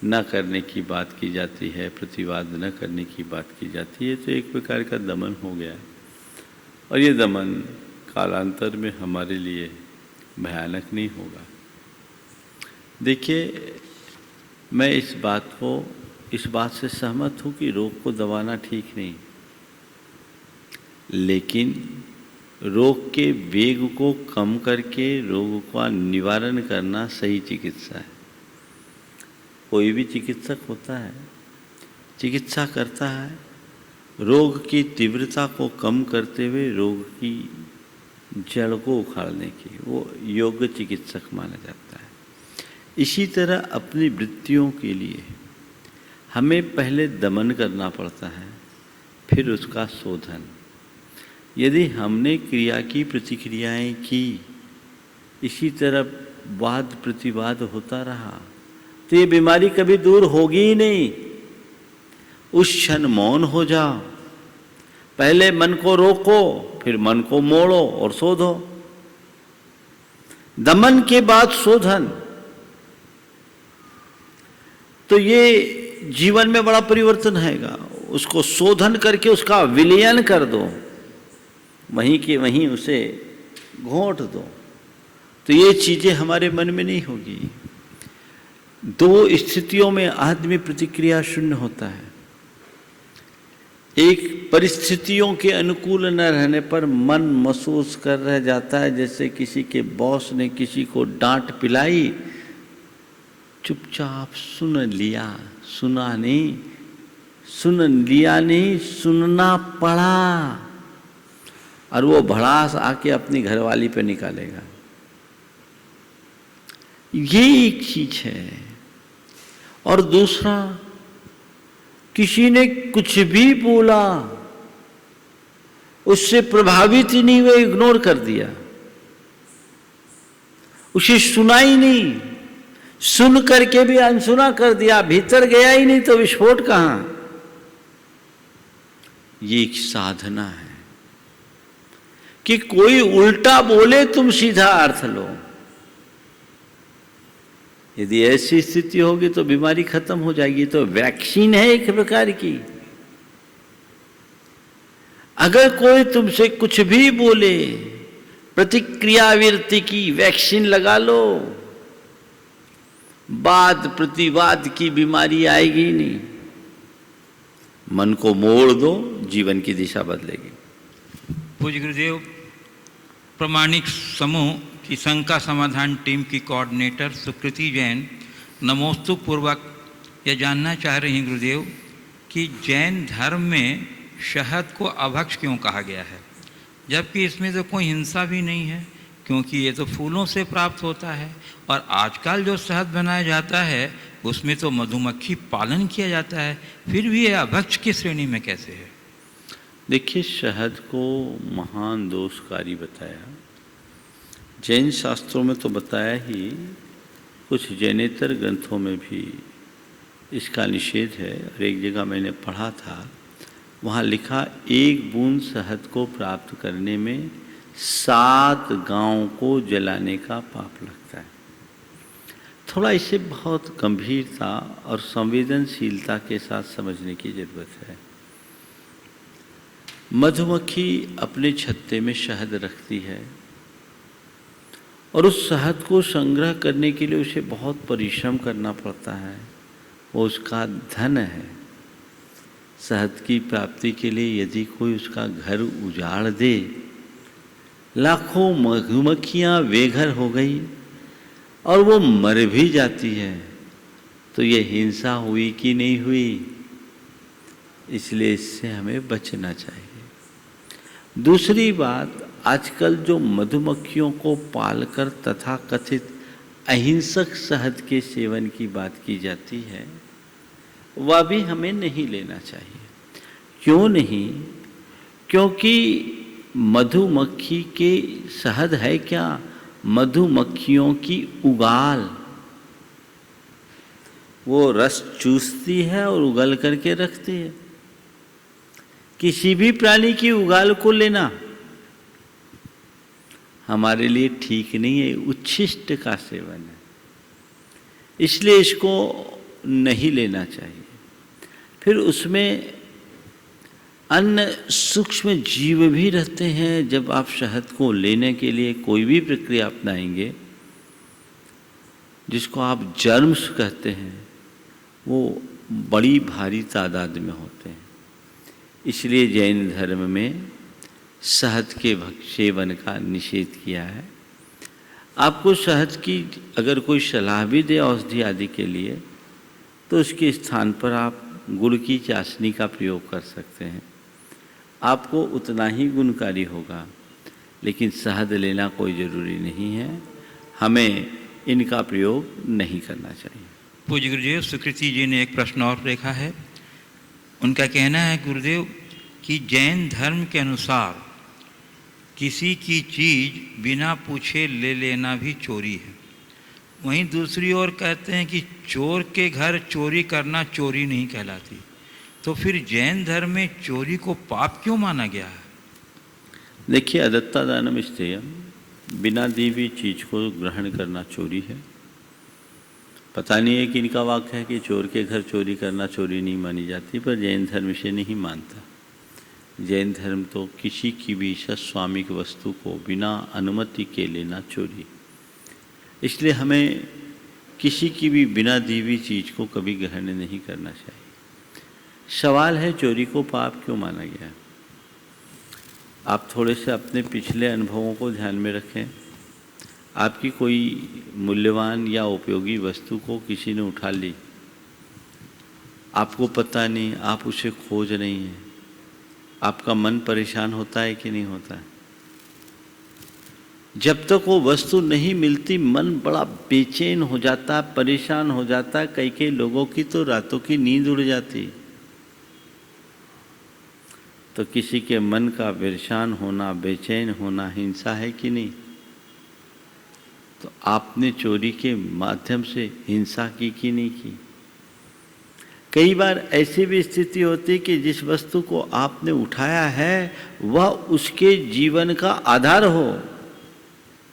न करने की बात की जाती है, प्रतिवाद न करने की बात की जाती है, तो एक प्रकार का दमन हो गया और ये दमन कालांतर में हमारे लिए भयानक नहीं होगा। देखिए, मैं इस बात से सहमत हूँ कि रोग को दबाना ठीक नहीं, लेकिन रोग के वेग को कम करके रोग का निवारण करना सही चिकित्सा है। कोई भी चिकित्सक होता है, चिकित्सा करता है रोग की तीव्रता को कम करते हुए रोग की जड़ को उखाड़ने की, वो योग्य चिकित्सक माना जाता है। इसी तरह अपनी वृत्तियों के लिए हमें पहले दमन करना पड़ता है, फिर उसका शोधन। यदि हमने क्रिया की प्रतिक्रियाएं की, इसी तरह वाद प्रतिवाद होता रहा तो ये बीमारी कभी दूर होगी ही नहीं। उस क्षण मौन हो जाओ, पहले मन को रोको, फिर मन को मोड़ो और शोधो। दमन के बाद शोधन, तो ये जीवन में बड़ा परिवर्तन आएगा। उसको शोधन करके उसका विलयन कर दो, वहीं के वहीं उसे घोंट दो, तो ये चीजें हमारे मन में नहीं होगी। दो स्थितियों में आदमी प्रतिक्रिया शून्य होता है। एक, परिस्थितियों के अनुकूल न रहने पर मन महसूस कर रह जाता है जैसे किसी के बॉस ने किसी को डांट पिलाई, चुपचाप सुन लिया, सुना नहीं, सुन लिया नहीं, सुनना पड़ा, और वो भड़ास आके अपनी घरवाली पे निकालेगा। ये एक चीज है। और दूसरा, किसी ने कुछ भी बोला, उससे प्रभावित ही नहीं हुए, इग्नोर कर दिया, उसे सुना ही नहीं, सुन करके भी अनसुना कर दिया, भीतर गया ही नहीं, तो विस्फोट कहां? ये एक साधना है कि कोई उल्टा बोले तुम सीधा अर्थ लो। यदि ऐसी स्थिति होगी तो बीमारी खत्म हो जाएगी। तो वैक्सीन है एक प्रकार की। अगर कोई तुमसे कुछ भी बोले, प्रतिक्रियावृत्ति की वैक्सीन लगा लो, वाद प्रतिवाद की बीमारी आएगी ही नहीं। मन को मोड़ दो, जीवन की दिशा बदलेगी। पूज्य गुरुदेव, प्रामाणिक समूह की शंका समाधान टीम की कोऑर्डिनेटर सुकृति जैन नमोस्तु पूर्वक यह जानना चाह रही हैं गुरुदेव कि जैन धर्म में शहद को अभक्ष क्यों कहा गया है, जबकि इसमें तो कोई हिंसा भी नहीं है, क्योंकि ये तो फूलों से प्राप्त होता है। और आजकल जो शहद बनाया जाता है उसमें तो मधुमक्खी पालन किया जाता है, फिर भी ये अभक्ष की श्रेणी में कैसे है? देखिए, शहद को महान दोषकारी बताया। जैन शास्त्रों में तो बताया ही, कुछ जैनेतर ग्रंथों में भी इसका निषेध है। और एक जगह मैंने पढ़ा था, वहाँ लिखा, एक बूंद शहद को प्राप्त करने में 7 गांव को जलाने का पाप लगता है। थोड़ा इसे बहुत गंभीरता और संवेदनशीलता के साथ समझने की जरूरत है। मधुमक्खी अपने छत्ते में शहद रखती है और उस शहद को संग्रह करने के लिए उसे बहुत परिश्रम करना पड़ता है, वो उसका धन है। शहद की प्राप्ति के लिए यदि कोई उसका घर उजाड़ दे, लाखों मधुमक्खियां बेघर हो गई और वो मर भी जाती है, तो ये हिंसा हुई कि नहीं हुई? इसलिए इससे हमें बचना चाहिए। दूसरी बात, आजकल जो मधुमक्खियों को पालकर तथाकथित अहिंसक शहद के सेवन की बात की जाती है, वह भी हमें नहीं लेना चाहिए। क्यों नहीं? क्योंकि मधुमक्खी के शहद है क्या? मधुमक्खियों की उगाल। वो रस चूसती है और उगल करके रखती है। किसी भी प्राणी की उगाल को लेना हमारे लिए ठीक नहीं है, उच्छिष्ट का सेवन है, इसलिए इसको नहीं लेना चाहिए। फिर उसमें अन्य सूक्ष्म जीव भी रहते हैं। जब आप शहद को लेने के लिए कोई भी प्रक्रिया अपनाएंगे, जिसको आप जर्म्स कहते हैं, वो बड़ी भारी तादाद में होते हैं। इसलिए जैन धर्म में शहद के सेवन का निषेध किया है। आपको शहद की अगर कोई सलाह भी दे औषधि आदि के लिए, तो उसके स्थान पर आप गुड़ की चाशनी का प्रयोग कर सकते हैं। आपको उतना ही गुणकारी होगा, लेकिन शहद लेना कोई ज़रूरी नहीं है। हमें इनका प्रयोग नहीं करना चाहिए। पूज्य गुरुदेव, सुकृति जी ने एक प्रश्न और रेखा है। उनका कहना है गुरुदेव कि जैन धर्म के अनुसार किसी की चीज़ बिना पूछे ले लेना भी चोरी है। वहीं दूसरी ओर कहते हैं कि चोर के घर चोरी करना चोरी नहीं कहलाती। तो फिर जैन धर्म में चोरी को पाप क्यों माना गया है? देखिए, अदत्ता दानम स्तेयम, बिना दी हुई चीज को ग्रहण करना चोरी है। पता नहीं है कि इनका वाक्य है कि चोर के घर चोरी करना चोरी नहीं मानी जाती, पर जैन धर्म इसे नहीं मानता। जैन धर्म तो किसी की भी सस्वामिक वस्तु को बिना अनुमति के लेना चोरी। इसलिए हमें किसी की भी बिना दी हुई चीज को कभी ग्रहण नहीं करना चाहिए। सवाल है चोरी को पाप क्यों माना गया? आप थोड़े से अपने पिछले अनुभवों को ध्यान में रखें। आपकी कोई मूल्यवान या उपयोगी वस्तु को किसी ने उठा ली, आपको पता नहीं, आप उसे खोज रही हैं, आपका मन परेशान होता है कि नहीं होता है? जब तक वो वस्तु नहीं मिलती मन बड़ा बेचैन हो जाता, परेशान हो जाता। कई कई लोगों की तो रातों की नींद उड़ जाती। तो किसी के मन का परेशान होना, बेचैन होना हिंसा है कि नहीं? तो आपने चोरी के माध्यम से हिंसा की कि नहीं की? कई बार ऐसी भी स्थिति होती कि जिस वस्तु को आपने उठाया है वह उसके जीवन का आधार हो,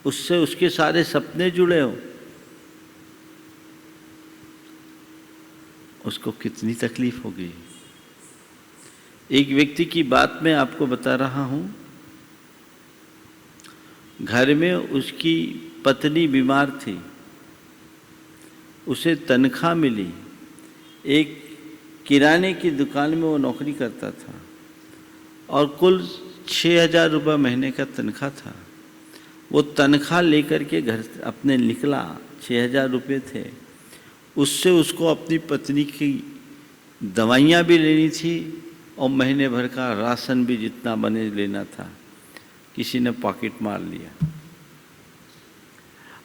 उससे उसके सारे सपने जुड़े हो, उसको कितनी तकलीफ होगी। एक व्यक्ति की बात मैं आपको बता रहा हूं। घर में उसकी पत्नी बीमार थी, उसे तनख्वाह मिली। एक किराने की दुकान में वो नौकरी करता था और कुल 6,000 रुपये महीने का तनख्वाह था। वो तनख्वाह लेकर के घर अपने निकला, 6,000 रुपये थे। उससे उसको अपनी पत्नी की दवाइयाँ भी लेनी थी और महीने भर का राशन भी जितना बने लेना था। किसी ने पॉकेट मार लिया।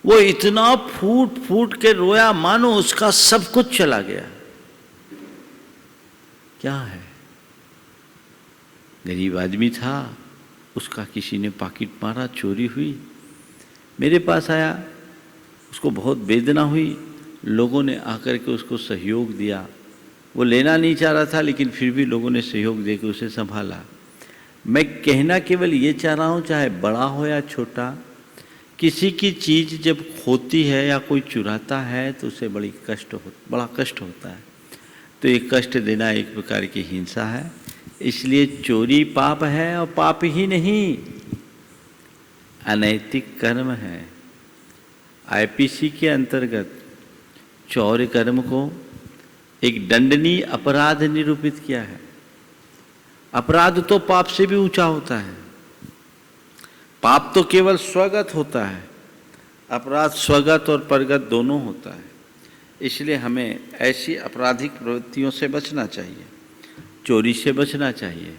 वो इतना फूट फूट के रोया मानो उसका सब कुछ चला गया। क्या है? गरीब आदमी था, उसका किसी ने पॉकेट मारा, चोरी हुई। मेरे पास आया, उसको बहुत वेदना हुई। लोगों ने आकर के उसको सहयोग दिया। वो लेना नहीं चाह रहा था लेकिन फिर भी लोगों ने सहयोग देकर उसे संभाला। मैं कहना केवल ये चाह रहा हूँ, चाहे बड़ा हो या छोटा, किसी की चीज़ जब खोती है या कोई चुराता है तो उसे बड़ा कष्ट होता है। तो ये कष्ट देना एक प्रकार की हिंसा है। इसलिए चोरी पाप है और पाप ही नहीं, अनैतिक कर्म है। आईपीसी के अंतर्गत चौर्य कर्म को एक दंडनीय अपराध निरूपित किया है। अपराध तो पाप से भी ऊंचा होता है। पाप तो केवल स्वगत होता है, अपराध स्वगत और परगत दोनों होता है। इसलिए हमें ऐसी आपराधिक प्रवृत्तियों से बचना चाहिए, चोरी से बचना चाहिए।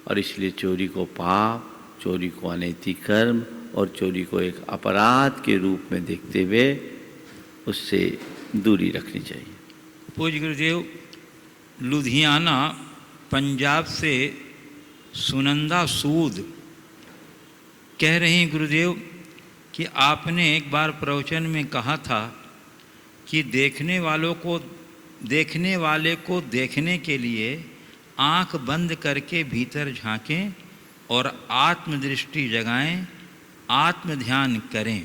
और इसलिए चोरी को पाप, चोरी को अनैतिक कर्म और चोरी को एक अपराध के रूप में देखते हुए उससे दूरी रखनी चाहिए। पूज्य गुरुदेव, लुधियाना पंजाब से सुनंदा सूद कह रही हैं गुरुदेव कि आपने एक बार प्रवचन में कहा था कि देखने वाले को देखने के लिए आंख बंद करके भीतर झांकें और आत्मदृष्टि जगाएं, आत्म ध्यान करें।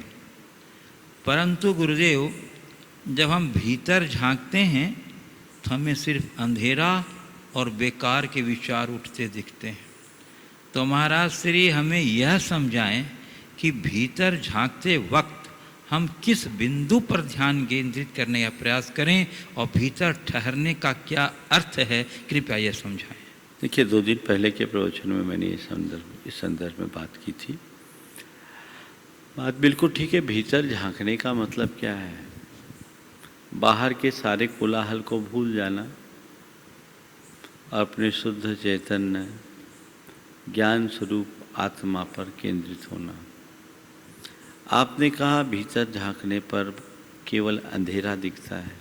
परंतु गुरुदेव, जब हम भीतर झांकते हैं तो हमें सिर्फ अंधेरा और बेकार के विचार उठते दिखते हैं। तो महाराज श्री हमें यह समझाएं कि भीतर झांकते वक्त हम किस बिंदु पर ध्यान केंद्रित करने का प्रयास करें और भीतर ठहरने का क्या अर्थ है, कृपया यह समझाएं। देखिए, 2 दिन पहले के प्रवचन में मैंने इस संदर्भ में बात की थी। बात बिल्कुल ठीक है। भीतर झांकने का मतलब क्या है? बाहर के सारे कोलाहल को भूल जाना, अपने शुद्ध चैतन्य ज्ञान स्वरूप आत्मा पर केंद्रित होना। आपने कहा भीतर झांकने पर केवल अंधेरा दिखता है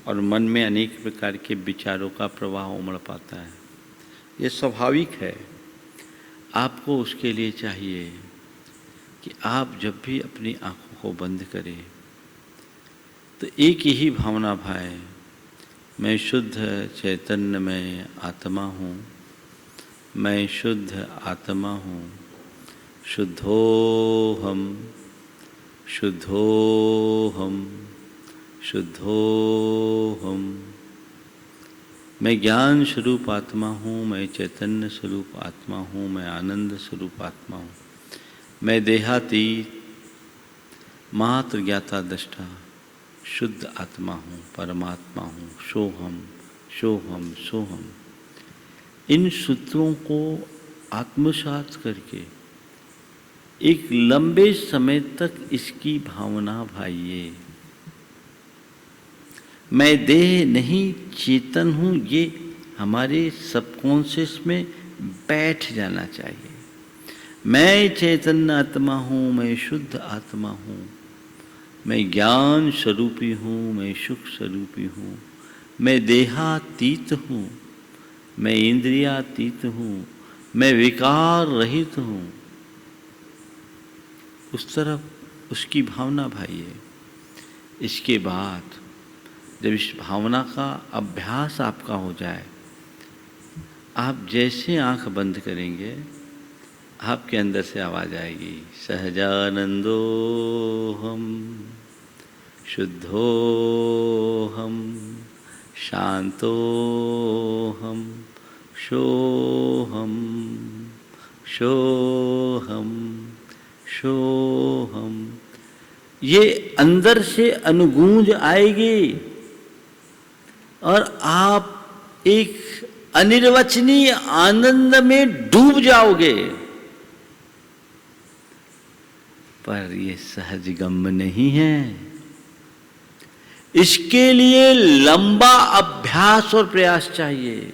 और मन में अनेक प्रकार के विचारों का प्रवाह उमड़ पाता है। ये स्वाभाविक है। आपको उसके लिए चाहिए कि आप जब भी अपनी आंखों को बंद करें तो एक ही भावना भाए, मैं शुद्ध चैतन्य में आत्मा हूँ, मैं शुद्ध आत्मा हूँ, शुद्धोहम शुद्धोहम शुद्धोहम। मैं ज्ञान स्वरूप आत्मा हूँ, मैं चैतन्य स्वरूप आत्मा हूँ, मैं आनंद स्वरूप आत्मा हूँ, मैं देहातीत मात्र ज्ञाता दृष्टा शुद्ध आत्मा हूँ, परमात्मा हूँ। सोहम सोहम सोहम। इन सूत्रों को आत्मसात करके एक लंबे समय तक इसकी भावना भाइये। मैं देह नहीं चेतन हूँ, ये हमारे सबकॉन्शियस में बैठ जाना चाहिए। मैं चैतन्य आत्मा हूँ, मैं शुद्ध आत्मा हूँ, मैं ज्ञान स्वरूपी हूँ, मैं सुख स्वरूपी हूँ, मैं देहातीत हूँ, मैं इंद्रियातीत हूँ, मैं विकार रहित हूँ। उस तरफ उसकी भावना भाई है। इसके बाद जब इस भावना का अभ्यास आपका हो जाए, आप जैसे आंख बंद करेंगे आपके अंदर से आवाज आएगी, सहजानंदो हम शुद्धो हम शांतो हम सोहम सोहम सोहम। ये अंदर से अनुगूंज आएगी और आप एक अनिर्वचनीय आनंद में डूब जाओगे। पर ये सहज गम नहीं है, इसके लिए लंबा अभ्यास और प्रयास चाहिए।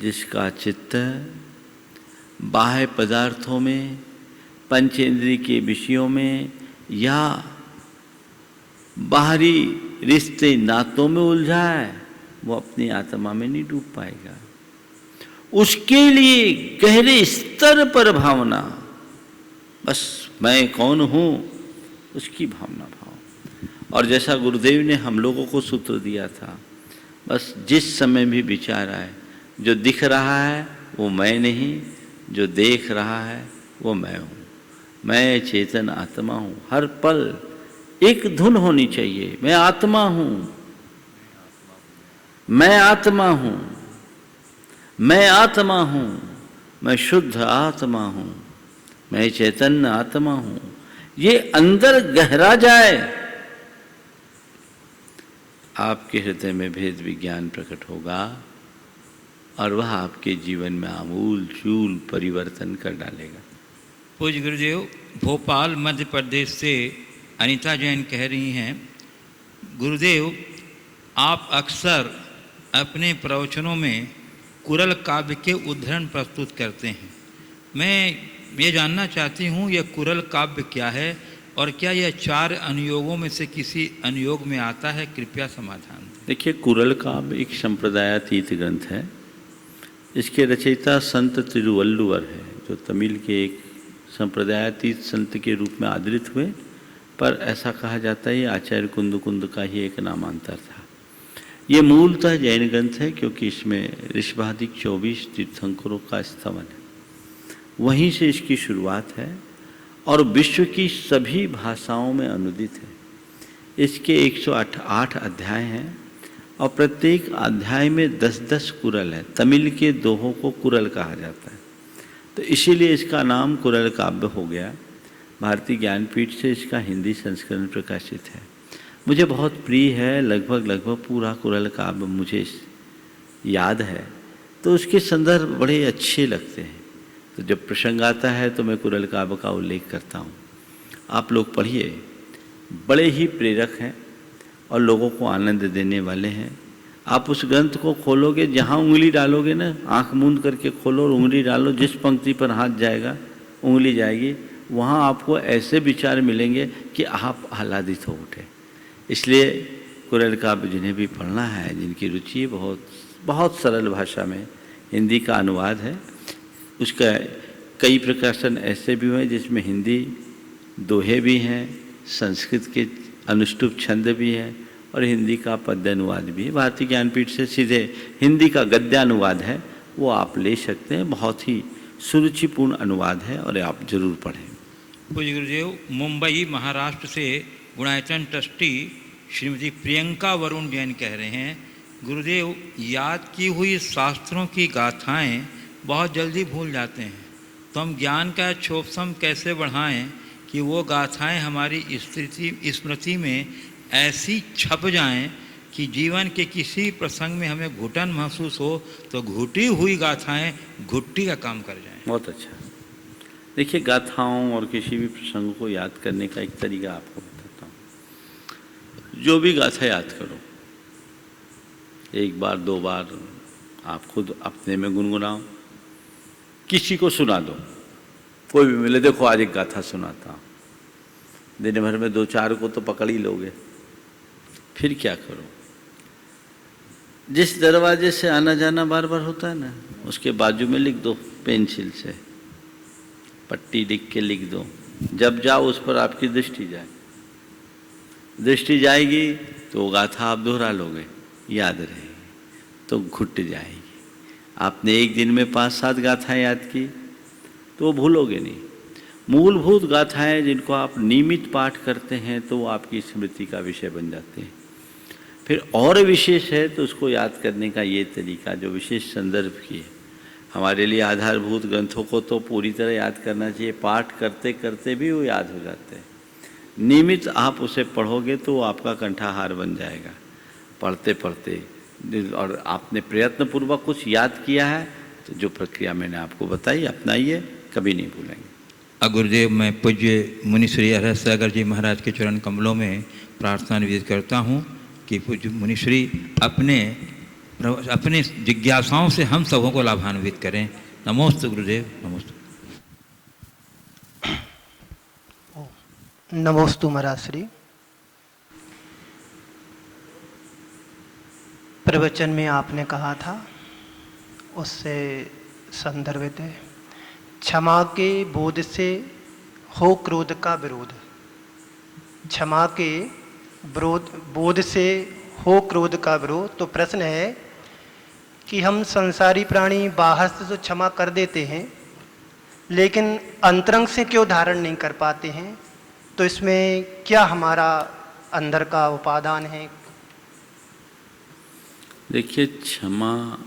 जिसका चित्त बाह्य पदार्थों में, पंचेंद्रिय के विषयों में या बाहरी रिश्ते नातों में उलझा है, वो अपनी आत्मा में नहीं डूब पाएगा। उसके लिए गहरे स्तर पर भावना, बस मैं कौन हूँ, उसकी भावना भाव। और जैसा गुरुदेव ने हम लोगों को सूत्र दिया था, बस जिस समय भी विचार आए, जो दिख रहा है वो मैं नहीं, जो देख रहा है वो मैं हूँ। मैं चेतन आत्मा हूँ। हर पल एक धुन होनी चाहिए, मैं आत्मा हूँ, मैं आत्मा हूँ, मैं आत्मा हूँ, मैं शुद्ध आत्मा हूँ, मैं चैतन्य आत्मा हूँ। ये अंदर गहरा जाए, आपके हृदय में भेद विज्ञान प्रकट होगा और वह आपके जीवन में आमूल चूल परिवर्तन कर डालेगा। पूज्य गुरुदेव, भोपाल मध्य प्रदेश से अनीता जैन कह रही हैं, गुरुदेव आप अक्सर अपने प्रवचनों में कुरल काव्य के उद्धरण प्रस्तुत करते हैं। मैं ये जानना चाहती हूँ, यह कुरल काव्य क्या है और क्या यह 4 अनुयोगों में से किसी अनुयोग में आता है? कृपया समाधान दें। देखिए, कुरल काव्य एक संप्रदायातीत ग्रंथ है। इसके रचयिता संत तिरुवल्लुवर है, जो तमिल के एक संप्रदायातीत संत के रूप में आदृत हुए, पर ऐसा कहा जाता है ये आचार्य कुंद का ही एक नामांतर था। ये मूलतः जैन ग्रंथ है, क्योंकि इसमें ऋषभादिक 24 तीर्थंकरों का स्तवन है, वहीं से इसकी शुरुआत है और विश्व की सभी भाषाओं में अनुदित है। इसके 108 अध्याय हैं और प्रत्येक अध्याय में 10-10 कुरल है। तमिल के दोहों को कुरल कहा जाता है, तो इसीलिए इसका नाम कुरल काव्य हो गया। भारतीय ज्ञानपीठ से इसका हिंदी संस्करण प्रकाशित है। मुझे बहुत प्रिय है, लगभग पूरा कुरल काव्य मुझे याद है, तो उसके संदर्भ बड़े अच्छे लगते हैं। तो जब प्रसंग आता है तो मैं कुरल काव्य का उल्लेख करता हूँ। आप लोग पढ़िए, बड़े ही प्रेरक हैं और लोगों को आनंद देने वाले हैं। आप उस ग्रंथ को खोलोगे, जहाँ उंगली डालोगे ना, आंख मूंद करके खोलो और उंगली डालो, जिस पंक्ति पर हाथ जाएगा उंगली जाएगी, वहाँ आपको ऐसे विचार मिलेंगे कि आप आह्लादित हो उठे। इसलिए कुरल काव्य जिन्हें भी पढ़ना है, जिनकी रुचि बहुत सरल भाषा में हिंदी का अनुवाद है। उसका कई प्रकाशन ऐसे भी हुए जिसमें हिंदी दोहे भी हैं, संस्कृत के अनुष्टुप छंद भी हैं और हिंदी का पद्य अनुवाद भी है। भारतीय ज्ञानपीठ से सीधे हिंदी का गद्यानुवाद है, वो आप ले सकते हैं। बहुत ही सुरुचिपूर्ण अनुवाद है और आप जरूर पढ़ें। पूज्य गुरुदेव, मुंबई महाराष्ट्र से गुणायतन ट्रस्टी श्रीमती प्रियंका वरुण जैन कह रहे हैं, गुरुदेव याद की हुई शास्त्रों की गाथाएं बहुत जल्दी भूल जाते हैं, तो हम ज्ञान का क्षोभसम कैसे बढ़ाएं कि वो गाथाएं हमारी स्मृति में ऐसी छप जाएं कि जीवन के किसी प्रसंग में हमें घुटन महसूस हो तो घुटी हुई गाथाएं घुट्टी का काम कर जाएं। बहुत अच्छा। देखिए, गाथाओं और किसी भी प्रसंग को याद करने का एक तरीका आपको बताता हूँ। जो भी गाथा याद करो, एक बार 2 बार आप खुद अपने में गुनगुनाओ, किसी को सुना दो, कोई भी मिले, देखो आज एक गाथा सुनाता हूँ, दिन भर में 2-4 को तो पकड़ ही लोगे। फिर क्या करो, जिस दरवाजे से आना जाना बार बार होता है ना, उसके बाजू में लिख दो, पेंसिल से पट्टी लिख के लिख दो। जब जाओ उस पर आपकी दृष्टि जाए, दृष्टि जाएगी तो वो गाथा आप दोहरा लोगे, याद रहेगी, तो घुट जाएगी। आपने एक दिन में 5-7 गाथाएं याद की तो वो भूलोगे नहीं। मूलभूत गाथाएं जिनको आप नियमित पाठ करते हैं तो वो आपकी स्मृति का विषय बन जाते हैं। फिर और विशेष है तो उसको याद करने का ये तरीका जो विशेष संदर्भ की है, हमारे लिए आधारभूत ग्रंथों को तो पूरी तरह याद करना चाहिए, पाठ करते करते भी वो याद हो जाते हैं। नियमित आप उसे पढ़ोगे तो वो आपका कंठाहार बन जाएगा पढ़ते पढ़ते। और आपने प्रयत्नपूर्वक कुछ याद किया है तो जो प्रक्रिया मैंने आपको बताई अपनाइए, कभी नहीं भूलेंगे। गुरुदेव, मैं पूज्य मुनि श्री हरहर सागर जी महाराज के चरण कमलों में प्रार्थना निवेदित करता हूँ कि पूज्य मुनि श्री अपने जिज्ञासाओं से हम सबों को लाभान्वित करें। नमोस्तु गुरुदेव, नमोस्तु। नमोस्तु महाराज श्री। प्रवचन में आपने कहा था, उससे संदर्भित है, क्षमा के बोध से हो क्रोध का विरोध। क्षमा के बोध से हो क्रोध का विरोध। तो प्रश्न है कि हम संसारी प्राणी बाहर से तो क्षमा कर देते हैं, लेकिन अंतरंग से क्यों धारण नहीं कर पाते हैं? तो इसमें क्या हमारा अंदर का उपादान है? देखिए, क्षमा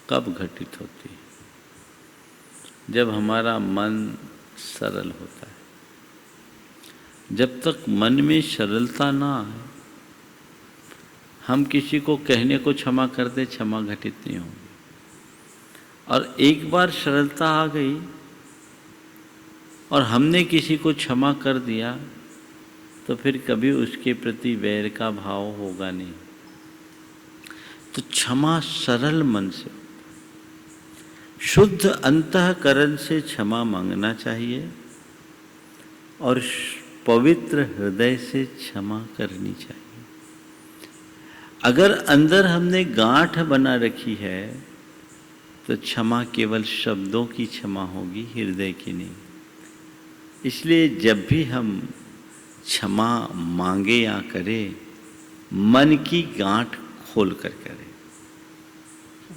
कब घटित होती है? जब हमारा मन सरल होता है। जब तक मन में सरलता ना आए, हम किसी को कहने को क्षमा कर दे, क्षमा घटित नहीं होगी। और एक बार सरलता आ गई और हमने किसी को क्षमा कर दिया तो फिर कभी उसके प्रति वैर का भाव होगा नहीं। तो क्षमा सरल मन से, शुद्ध अंतःकरण से क्षमा मांगना चाहिए और पवित्र हृदय से क्षमा करनी चाहिए। अगर अंदर हमने गांठ बना रखी है तो क्षमा केवल शब्दों की क्षमा होगी, हृदय की नहीं। इसलिए जब भी हम क्षमा मांगे या करें, मन की गांठ खोल कर करें।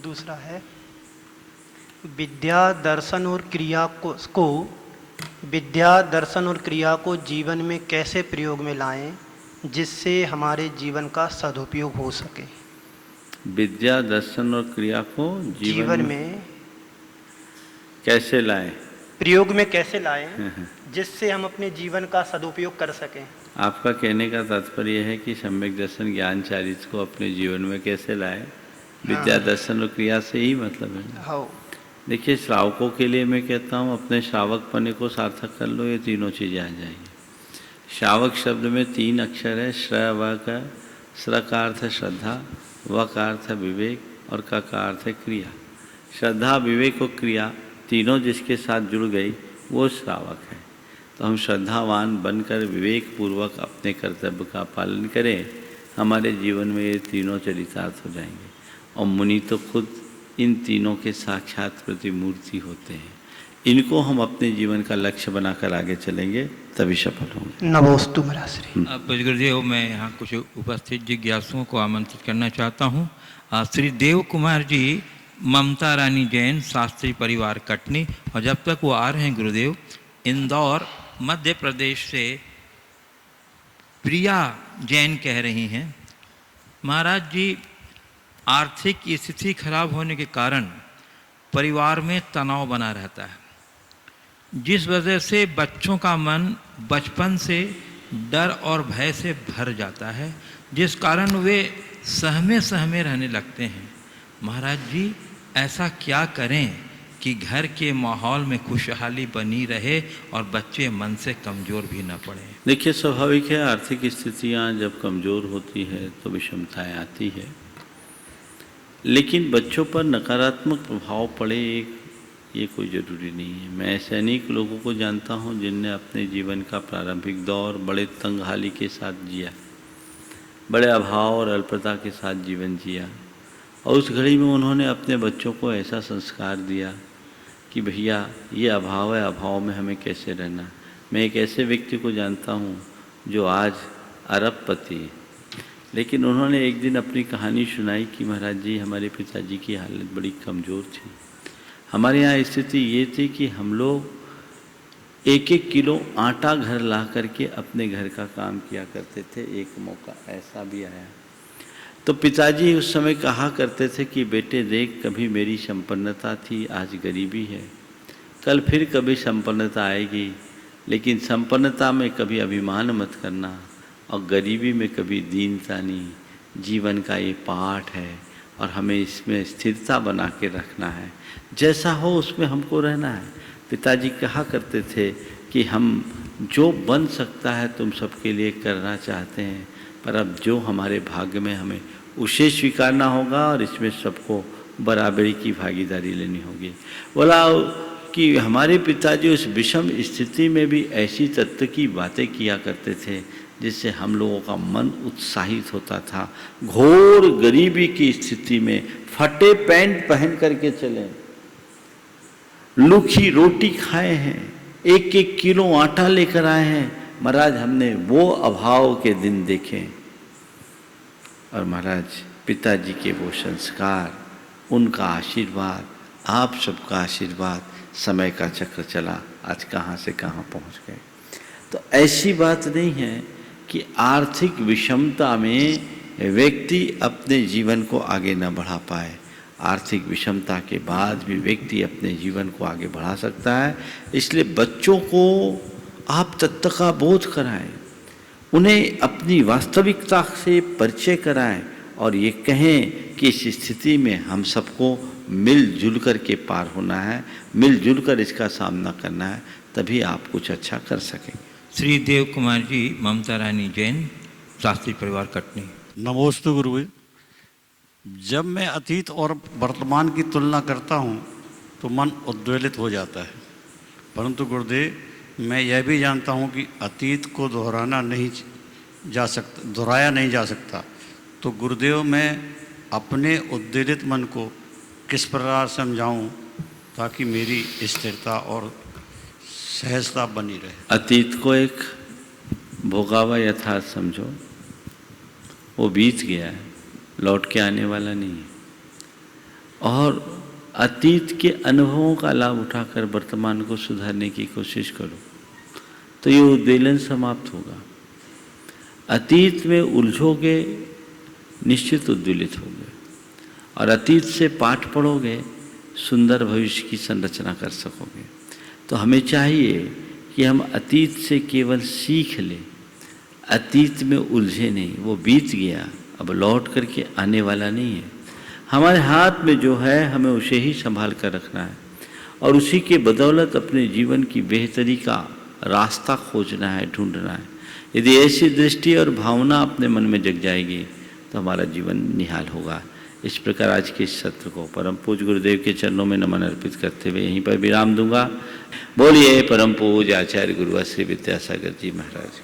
दूसरा है, विद्या दर्शन और क्रिया को जीवन में कैसे प्रयोग में लाएं जिससे हमारे जीवन का सदुपयोग हो सके? विद्या दर्शन और क्रिया को जीवन में कैसे लाएं? प्रयोग में कैसे लाएं जिससे हम अपने जीवन का सदुपयोग कर सकें? आपका कहने का तात्पर्य है कि सम्यक दर्शन ज्ञान चारित्र को अपने जीवन में कैसे लाएं? विद्या दर्शन और क्रिया से ही मतलब है। हाँ। देखिए, श्रावकों के लिए मैं कहता हूँ अपने श्रावक पने को सार्थक कर लो, ये तीनों चीज़ें आ जाएंगी। श्रावक शब्द में 3 अक्षर है, श्र व का। श्र का अर्थ है श्रद्धा, व का अर्थ है विवेक और का अर्थ है क्रिया। श्रद्धा, विवेक और क्रिया तीनों जिसके साथ जुड़ गई वो श्रावक है। तो हम श्रद्धावान बनकर विवेक पूर्वक अपने कर्तव्य का पालन करें, हमारे जीवन में ये तीनों चरितार्थ हो जाएंगे। और मुनि तो खुद इन तीनों के साक्षात प्रतिमूर्ति होते हैं। इनको हम अपने जीवन का लक्ष्य बनाकर आगे चलेंगे तभी सफल होंगे। नमोस्तु महाराज श्री। पूज्य गुरुदेव, मैं यहाँ कुछ उपस्थित जिज्ञासुओं को आमंत्रित करना चाहता हूँ। श्री देव कुमार जी ममता रानी जैन, शास्त्री परिवार कटनी। और जब तक वो आ रहे हैं गुरुदेव, इंदौर मध्य प्रदेश से प्रिया जैन कह रही हैं, महाराज जी, आर्थिक स्थिति खराब होने के कारण परिवार में तनाव बना रहता है, जिस वजह से बच्चों का मन बचपन से डर और भय से भर जाता है, जिस कारण वे सहमे सहमे रहने लगते हैं। महाराज जी, ऐसा क्या करें कि घर के माहौल में खुशहाली बनी रहे और बच्चे मन से कमज़ोर भी न पड़े? देखिए, स्वाभाविक है, आर्थिक स्थितियाँ जब कमज़ोर होती है तो विषमताएँ आती है, लेकिन बच्चों पर नकारात्मक प्रभाव पड़े ये कोई ज़रूरी नहीं है। मैं ऐसे अनेक लोगों को जानता हूँ जिनने अपने जीवन का प्रारंभिक दौर बड़े तंगहाली के साथ जिया, बड़े अभाव और अल्पता के साथ जीवन जिया, और उस घड़ी में उन्होंने अपने बच्चों को ऐसा संस्कार दिया कि भैया ये अभाव है, अभाव में हमें कैसे रहना। मैं एक ऐसे व्यक्ति को जानता हूँ जो आज अरबपति है, लेकिन उन्होंने एक दिन अपनी कहानी सुनाई कि महाराज जी, हमारे पिताजी की हालत बड़ी कमज़ोर थी। हमारे यहाँ स्थिति ये थी कि हम लोग 1-1 किलो आटा घर ला करके अपने घर का काम किया करते थे। एक मौका ऐसा भी आया तो पिताजी उस समय कहा करते थे कि बेटे देख, कभी मेरी संपन्नता थी, आज गरीबी है, कल फिर कभी संपन्नता आएगी, लेकिन संपन्नता में कभी अभिमान मत करना और गरीबी में कभी दीनता नहीं। जीवन का ये पाठ है और हमें इसमें स्थिरता बना के रखना है, जैसा हो उसमें हमको रहना है। पिताजी कहा करते थे कि हम जो बन सकता है तुम सबके लिए करना चाहते हैं, पर अब जो हमारे भाग्य में हमें उसे स्वीकारना होगा और इसमें सबको बराबरी की भागीदारी लेनी होगी। बोला कि हमारे पिताजी उस विषम स्थिति में भी ऐसी तत्व की बातें किया करते थे जिससे हम लोगों का मन उत्साहित होता था। घोर गरीबी की स्थिति में फटे पैंट पहन करके चले, लूखी रोटी खाए हैं, 1-1 किलो आटा लेकर आए हैं। महाराज, हमने वो अभाव के दिन देखे और महाराज पिताजी के वो संस्कार, उनका आशीर्वाद, आप सबका आशीर्वाद, समय का चक्र चला, आज कहाँ से कहाँ पहुँच गए। तो ऐसी बात नहीं है कि आर्थिक विषमता में व्यक्ति अपने जीवन को आगे न बढ़ा पाए। आर्थिक विषमता के बाद भी व्यक्ति अपने जीवन को आगे बढ़ा सकता है। इसलिए बच्चों को आप तत्व का बोध कराएं, उन्हें अपनी वास्तविकता से परिचय कराएं और ये कहें कि इस स्थिति में हम सबको मिलजुल कर के पार होना है, मिलजुल कर इसका सामना करना है, तभी आप कुछ अच्छा कर सकेंगे। श्री देव कुमार जी, ममता रानी जैन, शास्त्री परिवार कटनी। नमोस्तु गुरुजी। जब मैं अतीत और वर्तमान की तुलना करता हूँ तो मन उद्वेलित हो जाता है, परंतु गुरुदेव, मैं यह भी जानता हूँ कि अतीत को दोहराया नहीं जा सकता। तो गुरुदेव, मैं अपने उद्वेलित मन को किस प्रकार समझाऊं ताकि मेरी स्थिरता और सहजता बनी रहे? अतीत को एक भोगावा यथार्थ समझो, वो बीत गया है, लौट के आने वाला नहीं है। और अतीत के अनुभवों का लाभ उठाकर वर्तमान को सुधारने की कोशिश करो, तो ये उद्वेलन समाप्त होगा। अतीत में उलझोगे, निश्चित उद्वेलित होगे, और अतीत से पाठ पढ़ोगे, सुंदर भविष्य की संरचना कर सकोगे। तो हमें चाहिए कि हम अतीत से केवल सीख लें, अतीत में उलझे नहीं, वो बीत गया, अब लौट करके आने वाला नहीं है। हमारे हाथ में जो है हमें उसे ही संभाल कर रखना है और उसी के बदौलत अपने जीवन की बेहतरी का रास्ता खोजना है, ढूंढना है। यदि ऐसी दृष्टि और भावना अपने मन में जग जाएगी तो हमारा जीवन निहाल होगा। इस प्रकार आज के इस सत्र को परम पूज्य गुरुदेव के चरणों में नमन अर्पित करते हुए यहीं पर विराम दूंगा। बोलिए परम पूज्य आचार्य गुरु श्री विद्यासागर जी महाराज।